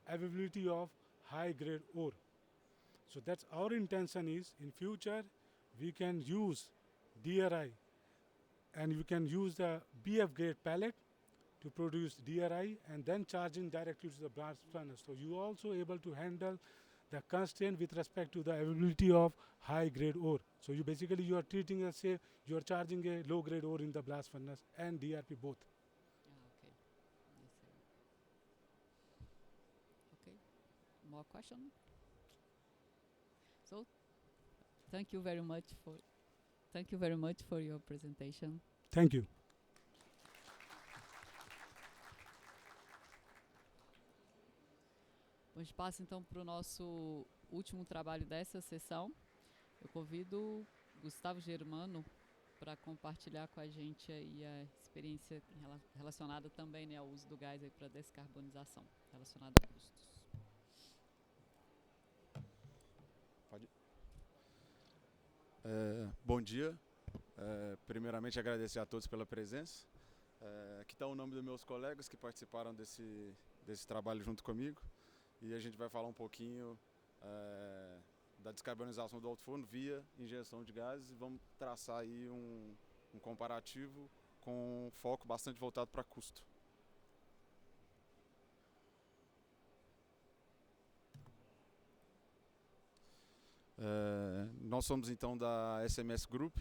[SPEAKER 9] availability of high grade ore. So that's our intention is in future we can use DRI and we can use the BF grade pellet to produce DRI and then charging directly to the blast furnace. So you also able to handle the constraint with respect to the availability of high grade ore. So you basically you are treating as say you are charging a low grade ore in the blast furnace and DRP both.
[SPEAKER 2] Okay. Yes, sir. Okay. More question? So thank you very much for your presentation.
[SPEAKER 9] Thank you.
[SPEAKER 2] Bom, a gente passa então para o nosso último trabalho dessa sessão. Eu convido Gustavo Germano para compartilhar com a gente aí a experiência relacionada também, né, ao uso do gás para descarbonização, relacionada a custos.
[SPEAKER 11] Pode. Bom dia. Primeiramente agradecer a todos pela presença. Aqui está o nome dos meus colegas que participaram desse trabalho junto comigo. E a gente vai falar um pouquinho da descarbonização do alto forno via injeção de gases e vamos traçar aí um comparativo com foco bastante voltado para custo. Nós somos então da SMS Group,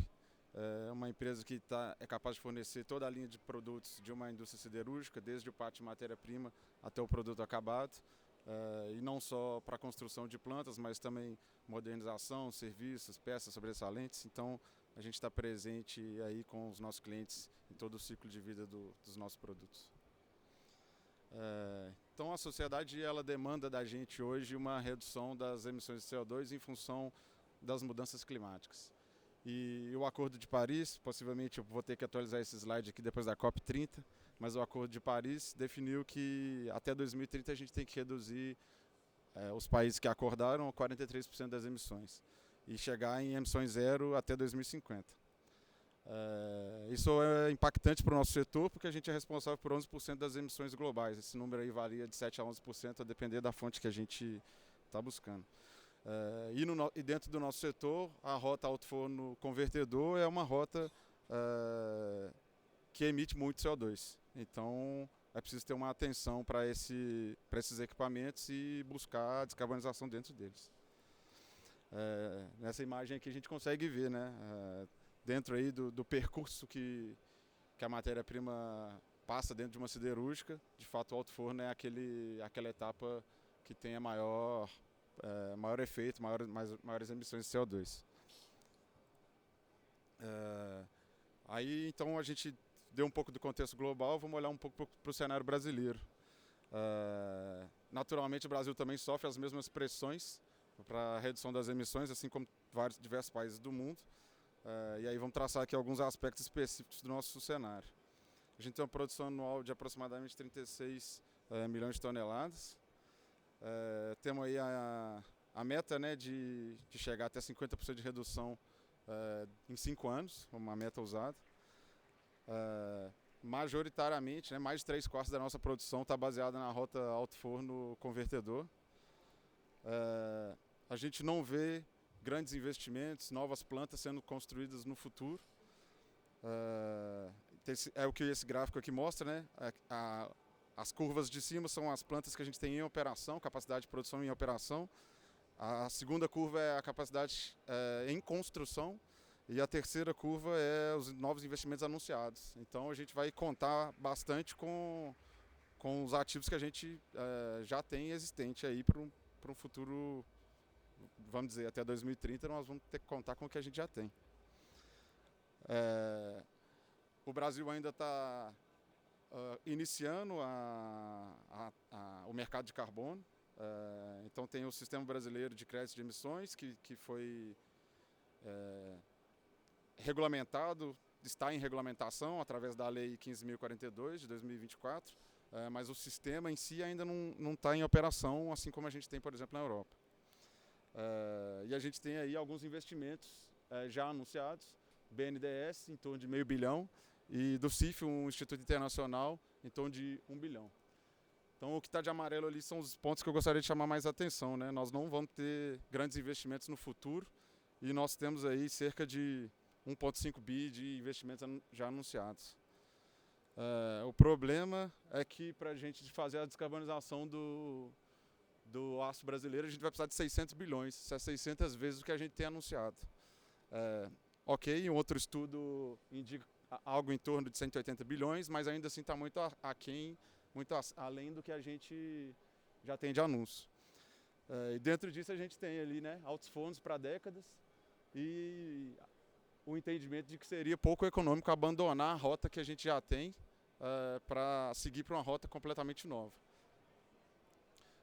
[SPEAKER 11] uma empresa que é capaz de fornecer toda a linha de produtos de uma indústria siderúrgica, desde o parte de matéria-prima até o produto acabado. E não só para a construção de plantas, mas também modernização, serviços, peças sobressalentes. Então, a gente está presente aí com os nossos clientes em todo o ciclo de vida dos nossos produtos. Então, a sociedade ela demanda da gente hoje uma redução das emissões de CO2 em função das mudanças climáticas. E o Acordo de Paris, possivelmente eu vou ter que atualizar esse slide aqui depois da COP30, mas o Acordo de Paris definiu que até 2030 a gente tem que reduzir os países que acordaram a 43% das emissões e chegar em emissões zero até 2050. Isso é impactante para o nosso setor porque a gente é responsável por 11% das emissões globais. Esse número aí varia de 7% a 11% a depender da fonte que a gente está buscando. E dentro do nosso setor, a rota alto forno convertedor é uma rota que emite muito CO2. Então, é preciso ter uma atenção para esses equipamentos e buscar a descarbonização dentro deles. Nessa imagem aqui a gente consegue ver, né, dentro aí do percurso que a matéria-prima passa dentro de uma siderúrgica, de fato o alto forno é aquela etapa que tem a maior efeito, maiores emissões de CO2. Aí então a gente deu um pouco do contexto global, vamos olhar um pouco para o cenário brasileiro. Naturalmente, o Brasil também sofre as mesmas pressões para a redução das emissões, assim como diversos países do mundo. E aí vamos traçar aqui alguns aspectos específicos do nosso cenário. A gente tem uma produção anual de aproximadamente 36 milhões de toneladas. Temos aí a meta, né, de chegar até 50% de redução em 5 anos, uma meta usada. Majoritariamente, né, mais de 3/4 da nossa produção está baseada na rota alto forno convertedor. A gente não vê grandes investimentos, novas plantas sendo construídas no futuro. É o que esse gráfico aqui mostra, né? As curvas de cima são as plantas que a gente tem em operação, capacidade de produção em operação. A segunda curva é a capacidade em construção. E a terceira curva é os novos investimentos anunciados. Então a gente vai contar bastante com os ativos que a gente já tem existente aí para um futuro, vamos dizer, até 2030 nós vamos ter que contar com o que a gente já tem. O Brasil ainda está iniciando o mercado de carbono. Então tem o Sistema Brasileiro de Crédito de Emissões, que foi regulamentado, está em regulamentação através da Lei 15.042 de 2024, mas o sistema em si ainda não está em operação, assim como a gente tem, por exemplo, na Europa. E a gente tem aí alguns investimentos já anunciados, BNDES em torno de R$500 bilhão e do CIF, um instituto internacional, em torno de R$1 bilhão. Então o que está de amarelo ali são os pontos que eu gostaria de chamar mais atenção, né? Nós não vamos ter grandes investimentos no futuro e nós temos aí cerca de 1,5 bi de investimentos já anunciados. O problema é que para a gente fazer a descarbonização do aço brasileiro, a gente vai precisar de 600 bilhões, isso é 600 vezes o que a gente tem anunciado. Ok, um outro estudo indica algo em torno de 180 bilhões, mas ainda assim está muito aquém, muito além do que a gente já tem de anúncio. E dentro disso a gente tem ali, né, altos fornos para décadas e o entendimento de que seria pouco econômico abandonar a rota que a gente já tem para seguir para uma rota completamente nova.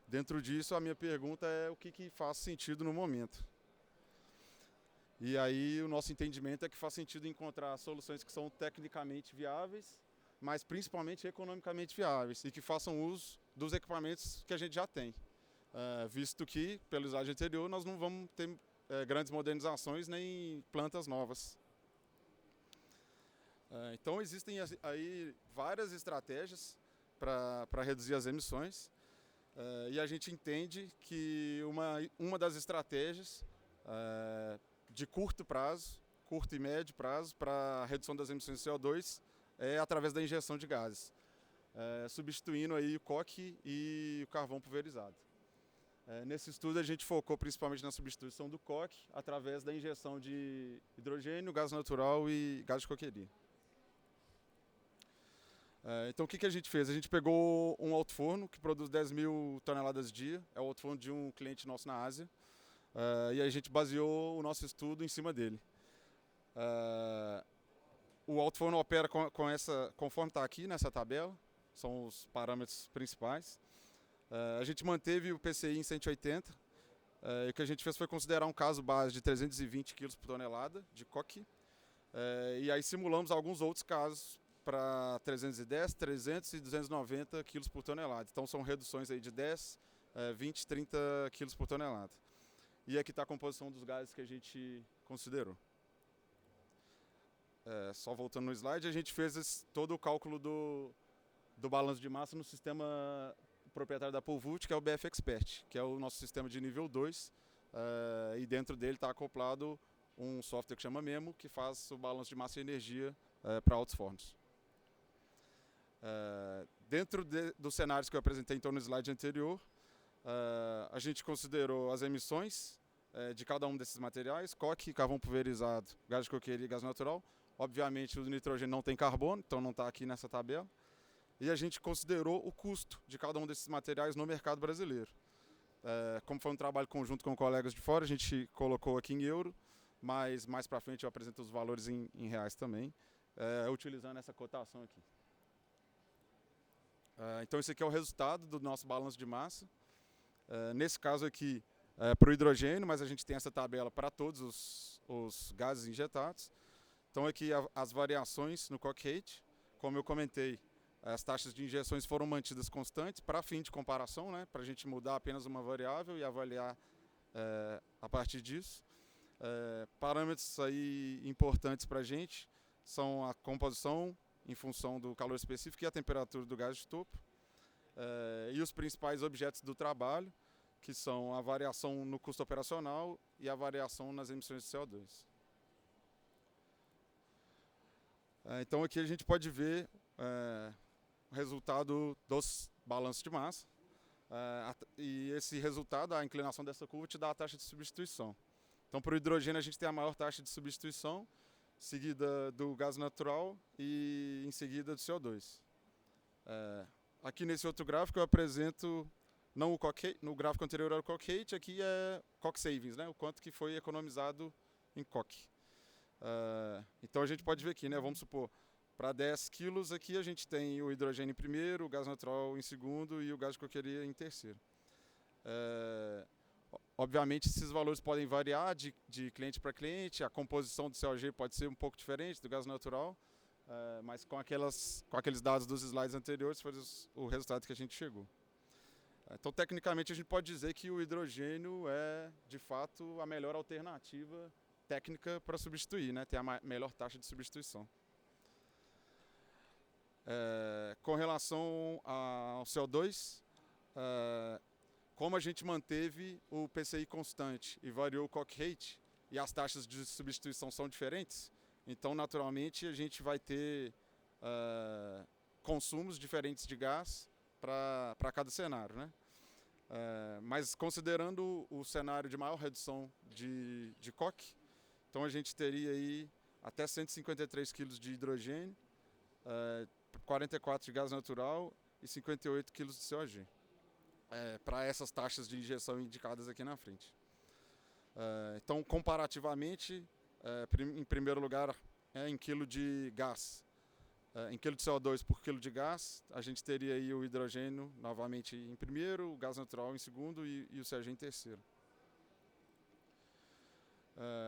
[SPEAKER 11] Dentro disso, a minha pergunta é o que faz sentido no momento. E aí o nosso entendimento é que faz sentido encontrar soluções que são tecnicamente viáveis, mas principalmente economicamente viáveis e que façam uso dos equipamentos que a gente já tem. Visto que, pelo slide anterior, nós não vamos ter grandes modernizações nem plantas novas. Então existem aí várias estratégias para reduzir as emissões e a gente entende que uma das estratégias de curto e médio prazo para a redução das emissões de CO2 é através da injeção de gases, substituindo aí o coque e o carvão pulverizado. Nesse estudo a gente focou principalmente na substituição do coque através da injeção de hidrogênio, gás natural e gás de coqueria. Então o que a gente fez? A gente pegou um alto forno que produz 10.000 toneladas dia, é o alto forno de um cliente nosso na Ásia, e a gente baseou o nosso estudo em cima dele. O alto forno opera conforme está aqui nessa tabela, são os parâmetros principais. A gente manteve o PCI em 180, e o que a gente fez foi considerar um caso base de 320 kg por tonelada de coque, e aí simulamos alguns outros casos para 310, 300 e 290 kg por tonelada. Então são reduções aí de 10, 20, 30 kg por tonelada. E aqui está a composição dos gases que a gente considerou. Só voltando no slide, a gente fez todo o cálculo do balanço de massa no sistema proprietário da Polvult, que é o BF Expert, que é o nosso sistema de nível 2, e dentro dele está acoplado um software que chama Memo, que faz o balanço de massa e energia para altos fornos. Dentro dos cenários que eu apresentei então no slide anterior, a gente considerou as emissões de cada um desses materiais, coque, carvão pulverizado, gás de coqueria e gás natural. Obviamente o nitrogênio não tem carbono, então não está aqui nessa tabela. E a gente considerou o custo de cada um desses materiais no mercado brasileiro. Como foi um trabalho conjunto com colegas de fora, a gente colocou aqui em euro, mas mais para frente eu apresento os valores em reais também, utilizando essa cotação aqui. Então esse aqui é o resultado do nosso balanço de massa. Nesse caso aqui, para o hidrogênio, mas a gente tem essa tabela para todos os gases injetados. Então aqui as variações no coque rate, como eu comentei, as taxas de injeções foram mantidas constantes para fim de comparação, né, para a gente mudar apenas uma variável e avaliar a partir disso. Parâmetros aí importantes para a gente são a composição em função do calor específico e a temperatura do gás de topo, e os principais objetos do trabalho, que são a variação no custo operacional e a variação nas emissões de CO2. Então aqui a gente pode ver o resultado dos balanços de massa, e esse resultado, a inclinação dessa curva, te dá a taxa de substituição. Então para o hidrogênio a gente tem a maior taxa de substituição, seguida do gás natural e em seguida do CO2. Aqui nesse outro gráfico eu apresento, não o coque, no gráfico anterior era o coque rate, aqui é coque savings, né, o quanto que foi economizado em coque. Então a gente pode ver aqui, né, vamos supor, para 10 quilos aqui a gente tem o hidrogênio em primeiro, o gás natural em segundo e o gás de coqueria em terceiro. Obviamente esses valores podem variar de cliente para cliente, a composição do COG pode ser um pouco diferente do gás natural, mas com aqueles dados dos slides anteriores foi o resultado que a gente chegou. Então tecnicamente a gente pode dizer que o hidrogênio é de fato a melhor alternativa técnica para substituir, né? Tem a melhor taxa de substituição. Com relação ao CO2, como a gente manteve o PCI constante e variou o coque rate e as taxas de substituição são diferentes, então naturalmente a gente vai ter consumos diferentes de gás para cada cenário, né? Mas considerando o cenário de maior redução de coque, então a gente teria aí até 153 kg de hidrogênio, 44 de gás natural e 58 kg de COG. Para essas taxas de injeção indicadas aqui na frente. Então, comparativamente, em primeiro lugar, em quilo de gás, em quilo de CO2 por quilo de gás, a gente teria aí o hidrogênio novamente em primeiro, o gás natural em segundo e o COG em terceiro.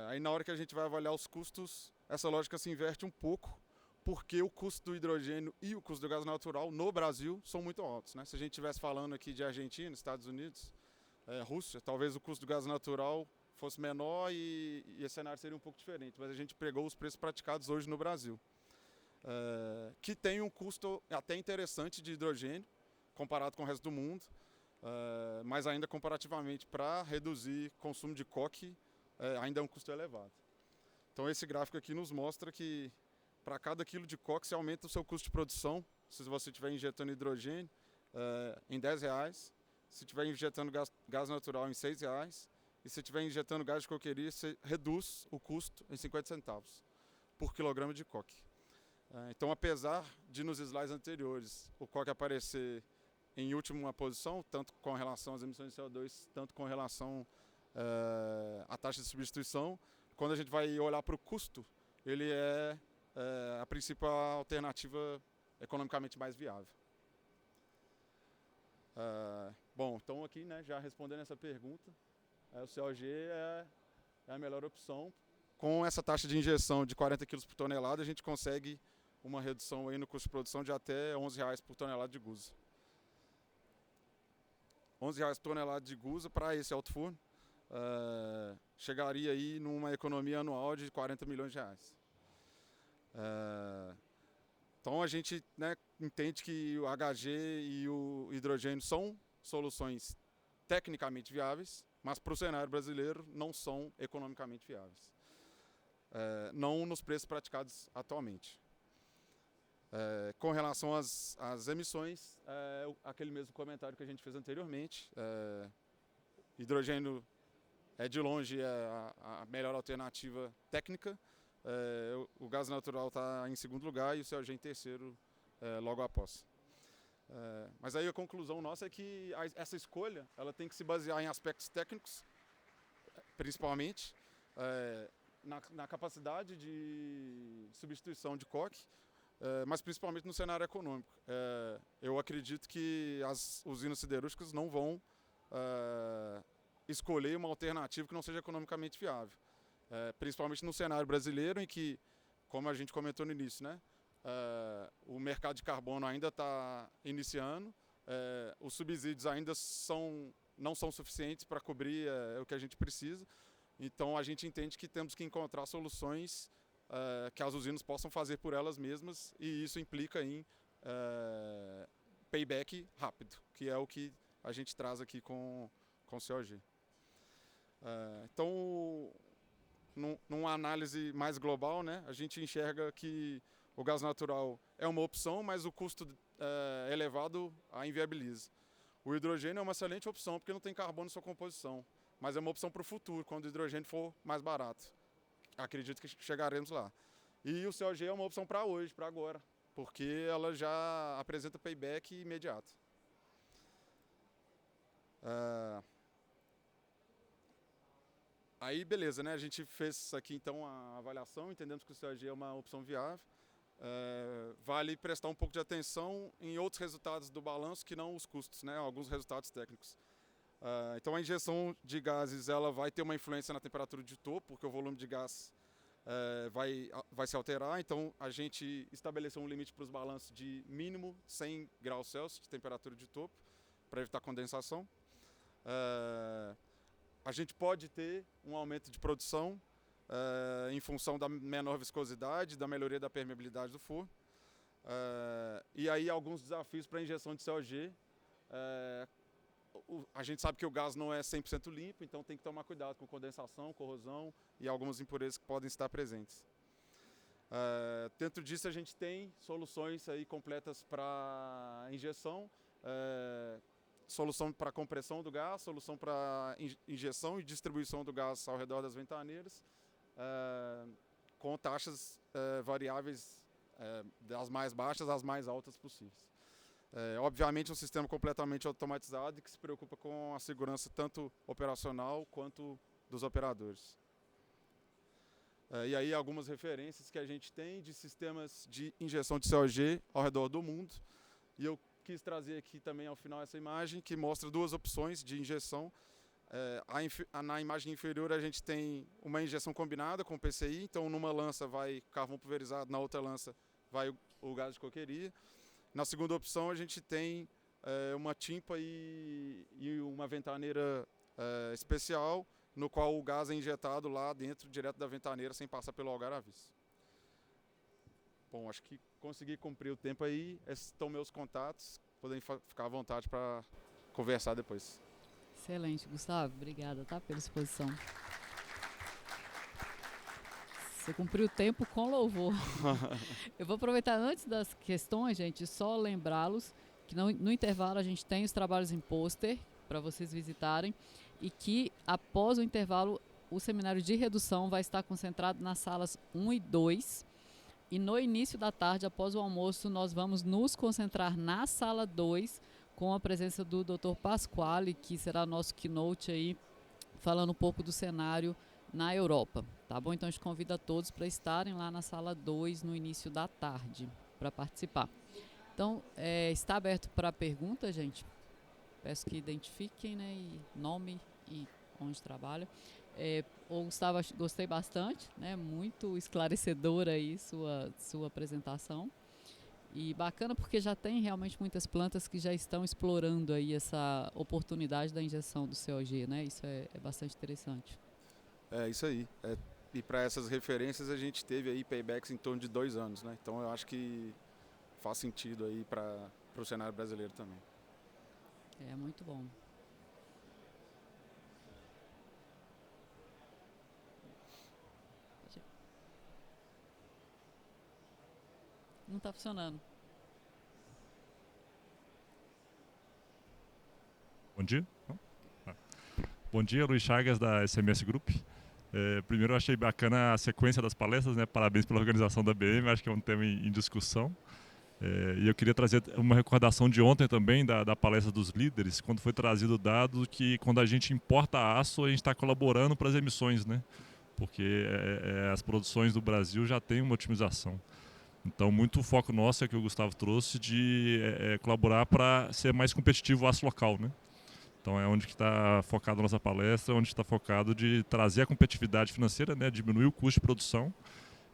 [SPEAKER 11] Aí na hora que a gente vai avaliar os custos, essa lógica se inverte um pouco, porque o custo do hidrogênio e o custo do gás natural no Brasil são muito altos, né? Se a gente estivesse falando aqui de Argentina, Estados Unidos, Rússia, talvez o custo do gás natural fosse menor e esse cenário seria um pouco diferente, mas a gente pegou os preços praticados hoje no Brasil, que tem um custo até interessante de hidrogênio, comparado com o resto do mundo, mas ainda comparativamente para reduzir consumo de coque, ainda é um custo elevado. Então esse gráfico aqui nos mostra que para cada quilo de coque você aumenta o seu custo de produção, se você estiver injetando hidrogênio, em R$10, se estiver injetando gás natural em R$6, e se estiver injetando gás de coqueria, você reduz o custo em 50 centavos por quilograma de coque. Então, apesar de nos slides anteriores o coque aparecer em última posição, tanto com relação às emissões de CO2, tanto com relação à taxa de substituição, quando a gente vai olhar para o custo, ele é a principal alternativa economicamente mais viável. Bom, então aqui, né, já respondendo essa pergunta, o COG é a melhor opção. Com essa taxa de injeção de 40 kg por tonelada, a gente consegue uma redução aí no custo de produção de até R$11 por tonelada de gusa. R$11 por tonelada de gusa para esse alto forno chegaria aí numa economia anual de R$40 milhões. Então a gente, né, entende que o HG e o hidrogênio são soluções tecnicamente viáveis, mas para o cenário brasileiro não são economicamente viáveis, não nos preços praticados atualmente. Com relação às emissões, aquele mesmo comentário que a gente fez anteriormente, hidrogênio é de longe a melhor alternativa técnica, o gás natural está em segundo lugar e o COG em terceiro logo após. Mas aí a conclusão nossa é que essa escolha ela tem que se basear em aspectos técnicos, principalmente na capacidade de substituição de coque, mas principalmente no cenário econômico. Eu acredito que as usinas siderúrgicas não vão escolher uma alternativa que não seja economicamente viável. Principalmente no cenário brasileiro, em que, como a gente comentou no início, né, o mercado de carbono ainda está iniciando, os subsídios ainda não são suficientes para cobrir o que a gente precisa. Então a gente entende que temos que encontrar soluções que as usinas possam fazer por elas mesmas, e isso implica em payback rápido, que é o que a gente traz aqui com o COG. Então, numa análise mais global, né, a gente enxerga que o gás natural é uma opção, mas o custo elevado a inviabiliza. O hidrogênio é uma excelente opção porque não tem carbono em sua composição, mas é uma opção para o futuro, quando o hidrogênio for mais barato. Acredito que chegaremos lá. E o COG é uma opção para hoje, para agora, porque ela já apresenta payback imediato. Aí, beleza, né? A gente fez aqui então a avaliação, entendemos que o COG é uma opção viável. Vale prestar um pouco de atenção em outros resultados do balanço que não os custos, né? Alguns resultados técnicos. Então a injeção de gases ela vai ter uma influência na temperatura de topo, porque o volume de gás vai se alterar. Então a gente estabeleceu um limite para os balanços de mínimo 100 graus Celsius de temperatura de topo, para evitar condensação. A gente pode ter um aumento de produção em função da menor viscosidade, da melhoria da permeabilidade do forno. E aí alguns desafios para a injeção de COG. A gente sabe que o gás não é 100% limpo, então tem que tomar cuidado com condensação, corrosão e algumas impurezas que podem estar presentes. Dentro disso a gente tem soluções aí completas para injeção, solução para compressão do gás, solução para injeção e distribuição do gás ao redor das ventaneiras, com taxas variáveis das mais baixas às mais altas possíveis. Obviamente um sistema completamente automatizado e que se preocupa com a segurança tanto operacional quanto dos operadores. E aí algumas referências que a gente tem de sistemas de injeção de COG ao redor do mundo. E eu quis trazer aqui também ao final essa imagem que mostra duas opções de injeção. Na imagem inferior a gente tem uma injeção combinada com PCI, então numa lança vai carvão pulverizado, na outra lança vai o gás de coqueria. Na segunda opção a gente tem uma timpa e uma ventaneira especial, no qual o gás é injetado lá dentro, direto da ventaneira, sem passar pelo algaraviço. Bom, acho que consegui cumprir o tempo aí. Esses estão meus contatos, podem ficar à vontade para conversar depois.
[SPEAKER 2] Excelente, Gustavo. Obrigada, tá, pela exposição. Você cumpriu o tempo com louvor. Eu vou aproveitar antes das questões, gente, só lembrá-los que no intervalo a gente tem os trabalhos em pôster para vocês visitarem e que após o intervalo o seminário de redução vai estar concentrado nas salas 1 e 2 e no início da tarde, após o almoço, nós vamos nos concentrar na sala 2 com a presença do Dr. Pasquale, que será nosso keynote aí, falando um pouco do cenário na Europa, tá bom? Então a gente convida todos para estarem lá na sala 2 no início da tarde, para participar. Então, está aberto para pergunta, gente. Peço que identifiquem, né, e nome e onde trabalha. O Gustavo, gostei bastante, né, muito esclarecedora aí sua apresentação. E bacana porque já tem realmente muitas plantas que já estão explorando aí essa oportunidade da injeção do COG, né? Isso é bastante interessante.
[SPEAKER 11] É isso aí. E para essas referências a gente teve aí paybacks em torno de 2 anos, né? Então eu acho que faz sentido aí para o cenário brasileiro também.
[SPEAKER 2] É muito bom. Não está funcionando.
[SPEAKER 12] Bom dia. Bom dia, Luiz Chagas, da SMS Group. Primeiro, eu achei bacana a sequência das palestras, né? Parabéns pela organização da BM, acho que é um tema em discussão. E eu queria trazer uma recordação de ontem também, da palestra dos líderes, quando foi trazido o dado que quando a gente importa aço, a gente está colaborando para as emissões, né? Porque as produções do Brasil já têm uma otimização. Então, muito o foco nosso é que o Gustavo trouxe de colaborar para ser mais competitivo o aço local, né? Então, é onde que está focado a nossa palestra, onde está focado de trazer a competitividade financeira, né? Diminuir o custo de produção.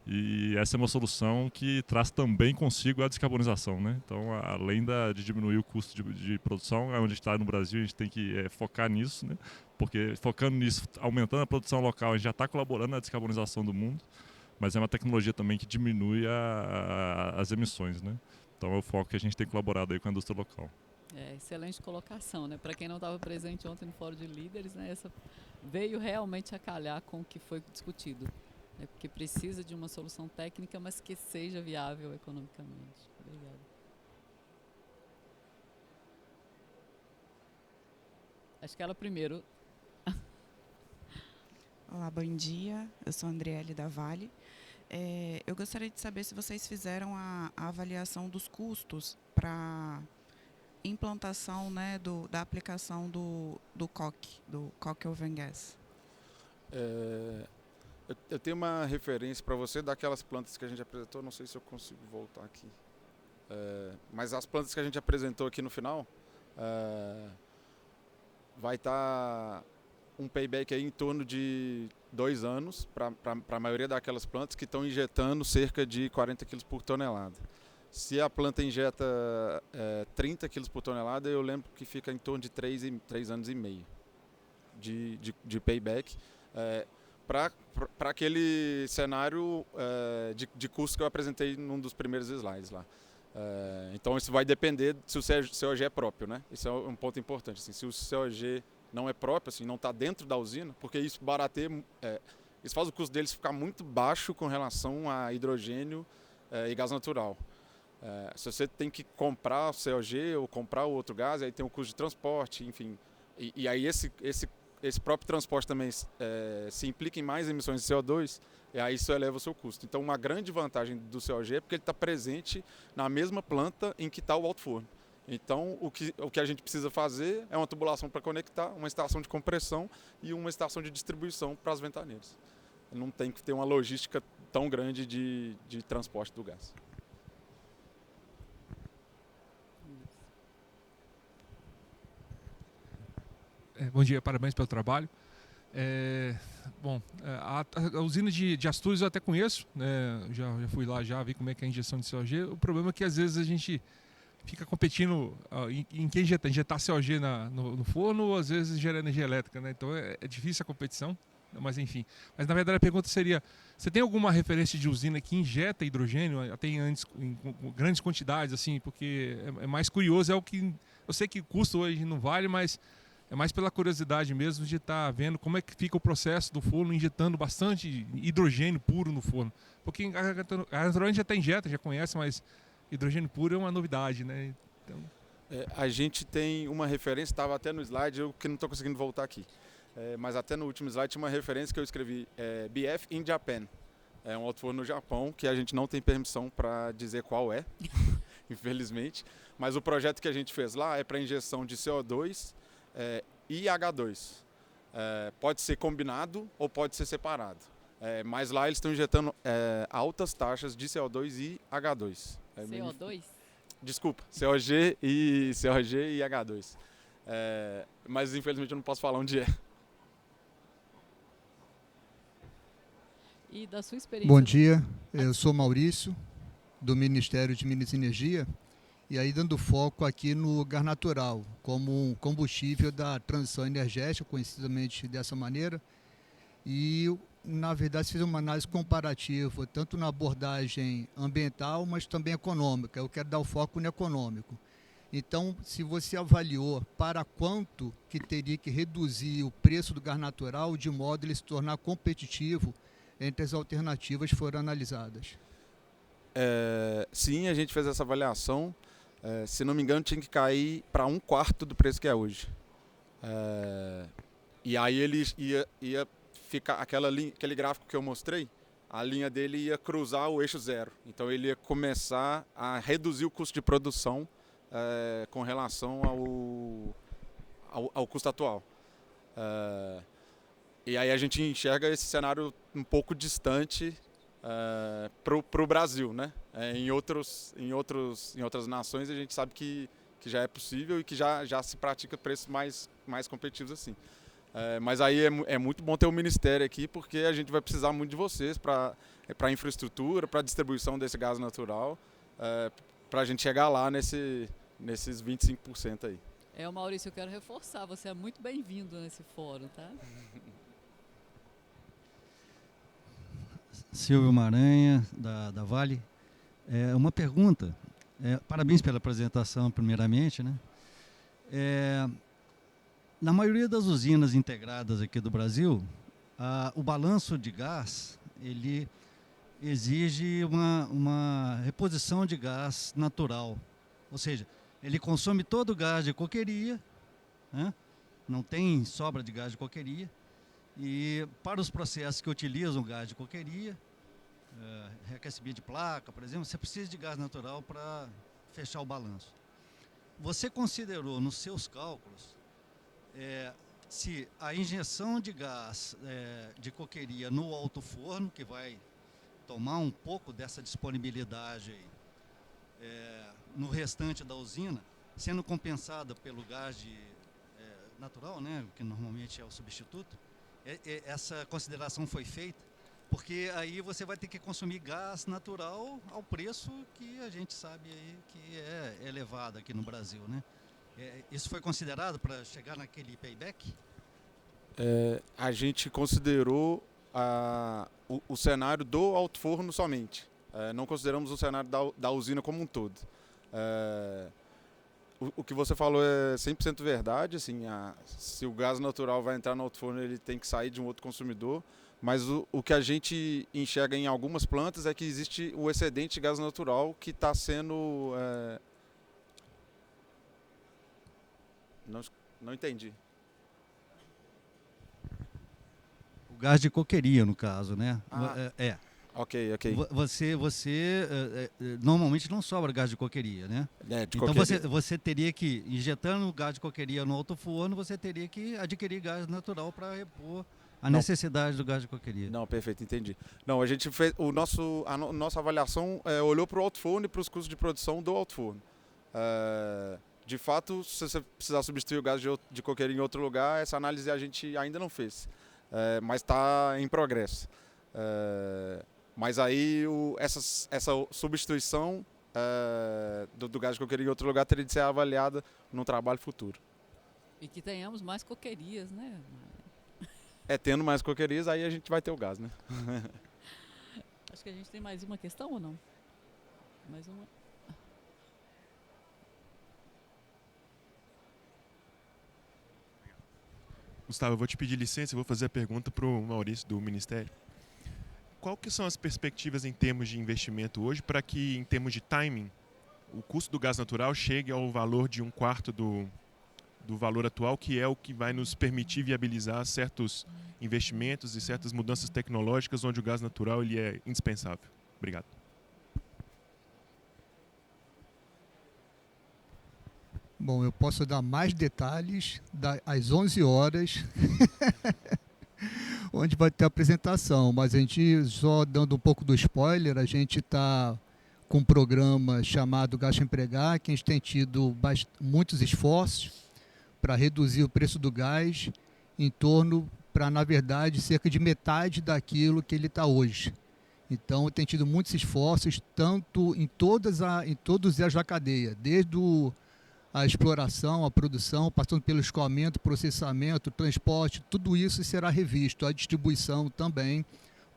[SPEAKER 12] E essa é uma solução que traz também consigo a descarbonização, né? Então, além de diminuir o custo de produção, é onde está no Brasil, a gente tem que focar nisso, né? Porque focando nisso, aumentando a produção local, a gente já está colaborando na descarbonização do mundo, mas é uma tecnologia também que diminui as emissões, né? Então, é o foco que a gente tem colaborado aí com a indústria local.
[SPEAKER 2] Excelente colocação, né? Para quem não estava presente ontem no Fórum de Líderes, né? Essa veio realmente a calhar com o que foi discutido. Porque precisa de uma solução técnica, mas que seja viável economicamente. Obrigada. Acho que ela primeiro.
[SPEAKER 13] Olá, bom dia. Eu sou a Andriele da Vale. Eu gostaria de saber se vocês fizeram a avaliação dos custos para implantação, né, da aplicação do COC, do Coke Oven Gas.
[SPEAKER 11] Eu tenho uma referência para você daquelas plantas que a gente apresentou, não sei se eu consigo voltar aqui. Mas as plantas que a gente apresentou aqui no final, vai estar um payback aí em torno de 2 anos para a maioria daquelas plantas que estão injetando cerca de 40 kg por tonelada. Se a planta injeta 30 kg por tonelada, eu lembro que fica em torno de 3 anos e meio de payback. Para aquele cenário de custo que eu apresentei num dos primeiros slides lá. Então isso vai depender se o COG é próprio, né? Isso é um ponto importante. Assim, se o COG não é próprio, assim, não está dentro da usina, porque isso barateia, isso faz o custo deles ficar muito baixo com relação a hidrogênio e gás natural. Se você tem que comprar o COG ou comprar o outro gás, aí tem o custo de transporte, enfim. E aí esse próprio transporte também se implica em mais emissões de CO2, e aí isso eleva o seu custo. Então, uma grande vantagem do COG é porque ele está presente na mesma planta em que está o alto forno. Então, o que a gente precisa fazer é uma tubulação para conectar, uma estação de compressão e uma estação de distribuição para as ventaneiras. Não tem que ter uma logística tão grande de transporte do gás.
[SPEAKER 1] Bom dia, parabéns pelo trabalho. A usina de Astúrias eu até conheço, né? Já fui lá, já vi como é que é a injeção de COG. O problema é que às vezes a gente fica competindo em quem injetar COG no forno ou às vezes gerar energia elétrica, né? Então é difícil a competição, mas enfim. Mas na verdade a pergunta seria, você tem alguma referência de usina que injeta hidrogênio até em grandes quantidades, assim, porque é mais curioso, é o que eu sei que o custo hoje não vale, mas é mais pela curiosidade mesmo de estar vendo como é que fica o processo do forno injetando bastante hidrogênio puro no forno. Porque a natural a gente até injeta, já conhece, mas hidrogênio puro é uma novidade, né? Então...
[SPEAKER 11] a gente tem uma referência, estava até no slide, eu que não estou conseguindo voltar aqui. Mas até no último slide tinha uma referência que eu escrevi, BF in Japan. É um alto forno no Japão, que a gente não tem permissão para dizer qual é, infelizmente. Mas o projeto que a gente fez lá é para injeção de CO2 e H2. Pode ser combinado ou pode ser separado. Mas lá eles estão injetando altas taxas de CO2 e H2.
[SPEAKER 2] CO2?
[SPEAKER 11] Desculpa, COG e H2. Mas infelizmente eu não posso falar onde é.
[SPEAKER 2] E da sua experiência?
[SPEAKER 14] Bom dia, eu sou Maurício, do Ministério de Minas e Energia. E aí dando foco aqui no gás natural, como um combustível da transição energética, conhecidamente dessa maneira. E, na verdade, fiz uma análise comparativa, tanto na abordagem ambiental, mas também econômica. Eu quero dar o foco no econômico. Então, se você avaliou para quanto que teria que reduzir o preço do gás natural, de modo a ele se tornar competitivo entre as alternativas que foram analisadas.
[SPEAKER 11] Sim, a gente fez essa avaliação. Se não me engano, tinha que cair para 1/4 do preço que é hoje. E aí ele ia ficar, aquele gráfico que eu mostrei, a linha dele ia cruzar o eixo zero. Então ele ia começar a reduzir o custo de produção com relação ao custo atual. E aí a gente enxerga esse cenário um pouco distante para o Brasil, né? Em outras nações a gente sabe que já é possível e que já se pratica preços mais competitivos assim. Mas aí é muito bom ter o Ministério aqui, porque a gente vai precisar muito de vocês para a infraestrutura, para a distribuição desse gás natural, para a gente chegar lá nesses 25% aí.
[SPEAKER 2] Maurício, eu quero reforçar, você é muito bem-vindo nesse fórum, tá?
[SPEAKER 15] Silvio Maranha, da Vale. Uma pergunta. Parabéns pela apresentação, primeiramente, né? Na maioria das usinas integradas aqui do Brasil, o balanço de gás, ele exige uma reposição de gás natural. Ou seja, ele consome todo o gás de coqueria, né? Não tem sobra de gás de coqueria. E para os processos que utilizam gás de coqueria, reaquecimento de placa, por exemplo, você precisa de gás natural para fechar o balanço. Você considerou nos seus cálculos se a injeção de gás de coqueria no alto forno, que vai tomar um pouco dessa disponibilidade no restante da usina, sendo compensada pelo gás natural, né, que normalmente é o substituto, essa consideração foi feita, porque aí você vai ter que consumir gás natural ao preço que a gente sabe aí que é elevado aqui no Brasil, né? Isso foi considerado para chegar naquele payback?
[SPEAKER 11] A gente considerou o cenário do alto forno somente. Não consideramos o cenário da usina como um todo. O que você falou é 100% verdade. Assim, se o gás natural vai entrar no alto forno, ele tem que sair de um outro consumidor. Mas o que a gente enxerga em algumas plantas é que existe o excedente de gás natural que está sendo... Não entendi.
[SPEAKER 15] O gás de coqueria, no caso, né?
[SPEAKER 11] Ok.
[SPEAKER 15] Você normalmente não sobra gás de coqueria, né? Então
[SPEAKER 11] coqueria.
[SPEAKER 15] você teria que, injetando o gás de coqueria no alto forno, você teria que adquirir gás natural para repor a necessidade do gás de coqueria.
[SPEAKER 11] Não, perfeito, entendi. Não, a gente fez a nossa avaliação olhou para o alto forno e para os custos de produção do alto forno. De fato, se você precisar substituir o gás de coqueria em outro lugar, essa análise a gente ainda não fez, mas está em progresso. Mas aí essa substituição do gás de coqueria em outro lugar teria de ser avaliada num trabalho futuro.
[SPEAKER 2] E que tenhamos mais coquerias, né?
[SPEAKER 11] Tendo mais coquerias, aí a gente vai ter o gás, né?
[SPEAKER 2] Acho que a gente tem mais uma questão ou não? Mais uma.
[SPEAKER 5] Gustavo, eu vou te pedir licença, eu vou fazer a pergunta para o Maurício do Ministério. Qual que são as perspectivas em termos de investimento hoje para que, em termos de timing, o custo do gás natural chegue ao valor de 1/4 do valor atual, que é o que vai nos permitir viabilizar certos investimentos e certas mudanças tecnológicas onde o gás natural ele é indispensável? Obrigado.
[SPEAKER 14] Bom, eu posso dar mais detalhes às 11 horas, onde vai ter a apresentação, mas a gente, só dando um pouco do spoiler, a gente está com um programa chamado Gasto Empregar, que a gente tem tido muitos esforços para reduzir o preço do gás em torno, para, na verdade, cerca de metade daquilo que ele está hoje. Então, tem tido muitos esforços, tanto em todos os eixos da cadeia, desde a exploração, a produção, passando pelo escoamento, processamento, transporte, tudo isso será revisto. A distribuição também,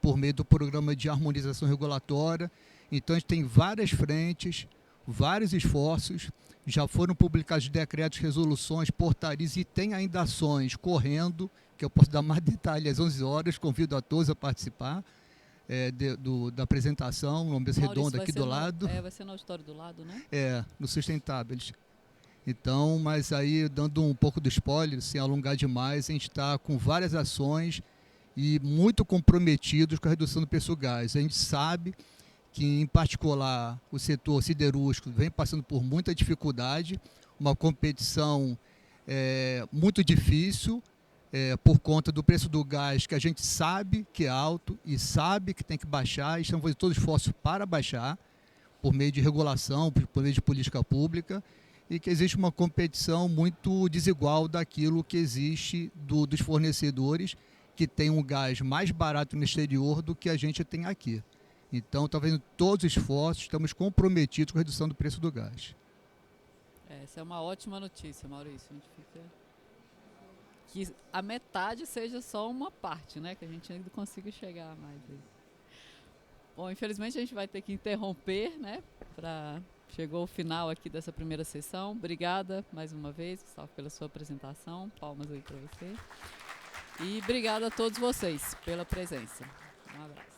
[SPEAKER 14] por meio do programa de harmonização regulatória. Então, a gente tem várias frentes, vários esforços, já foram publicados decretos, resoluções, portarias e tem ainda ações correndo, que eu posso dar mais detalhes às 11 horas, convido a todos a participar da apresentação, uma mesa redonda aqui do lado.
[SPEAKER 2] Vai ser no auditório do lado, né?
[SPEAKER 14] No Sustentáveis. Então, mas aí, dando um pouco do spoiler, sem alongar demais, a gente está com várias ações e muito comprometidos com a redução do preço do gás. A gente sabe que, em particular, o setor siderúrgico vem passando por muita dificuldade, uma competição muito difícil, por conta do preço do gás, que a gente sabe que é alto e sabe que tem que baixar, e estamos fazendo todo esforço para baixar. por meio de regulação, por meio de política pública, e que existe uma competição muito desigual daquilo que existe dos fornecedores que tem um gás mais barato no exterior do que a gente tem aqui. Então, está vendo todos os esforços, estamos comprometidos com a redução do preço do gás.
[SPEAKER 2] Essa é uma ótima notícia, Maurício. A gente fica... Que a metade seja só uma parte, né? Que a gente ainda consiga chegar a mais aí. Bom, infelizmente a gente vai ter que interromper, né? Chegou o final aqui dessa primeira sessão. Obrigada mais uma vez, Gustavo, pela sua apresentação. Palmas aí para você. E obrigada a todos vocês pela presença. Um abraço.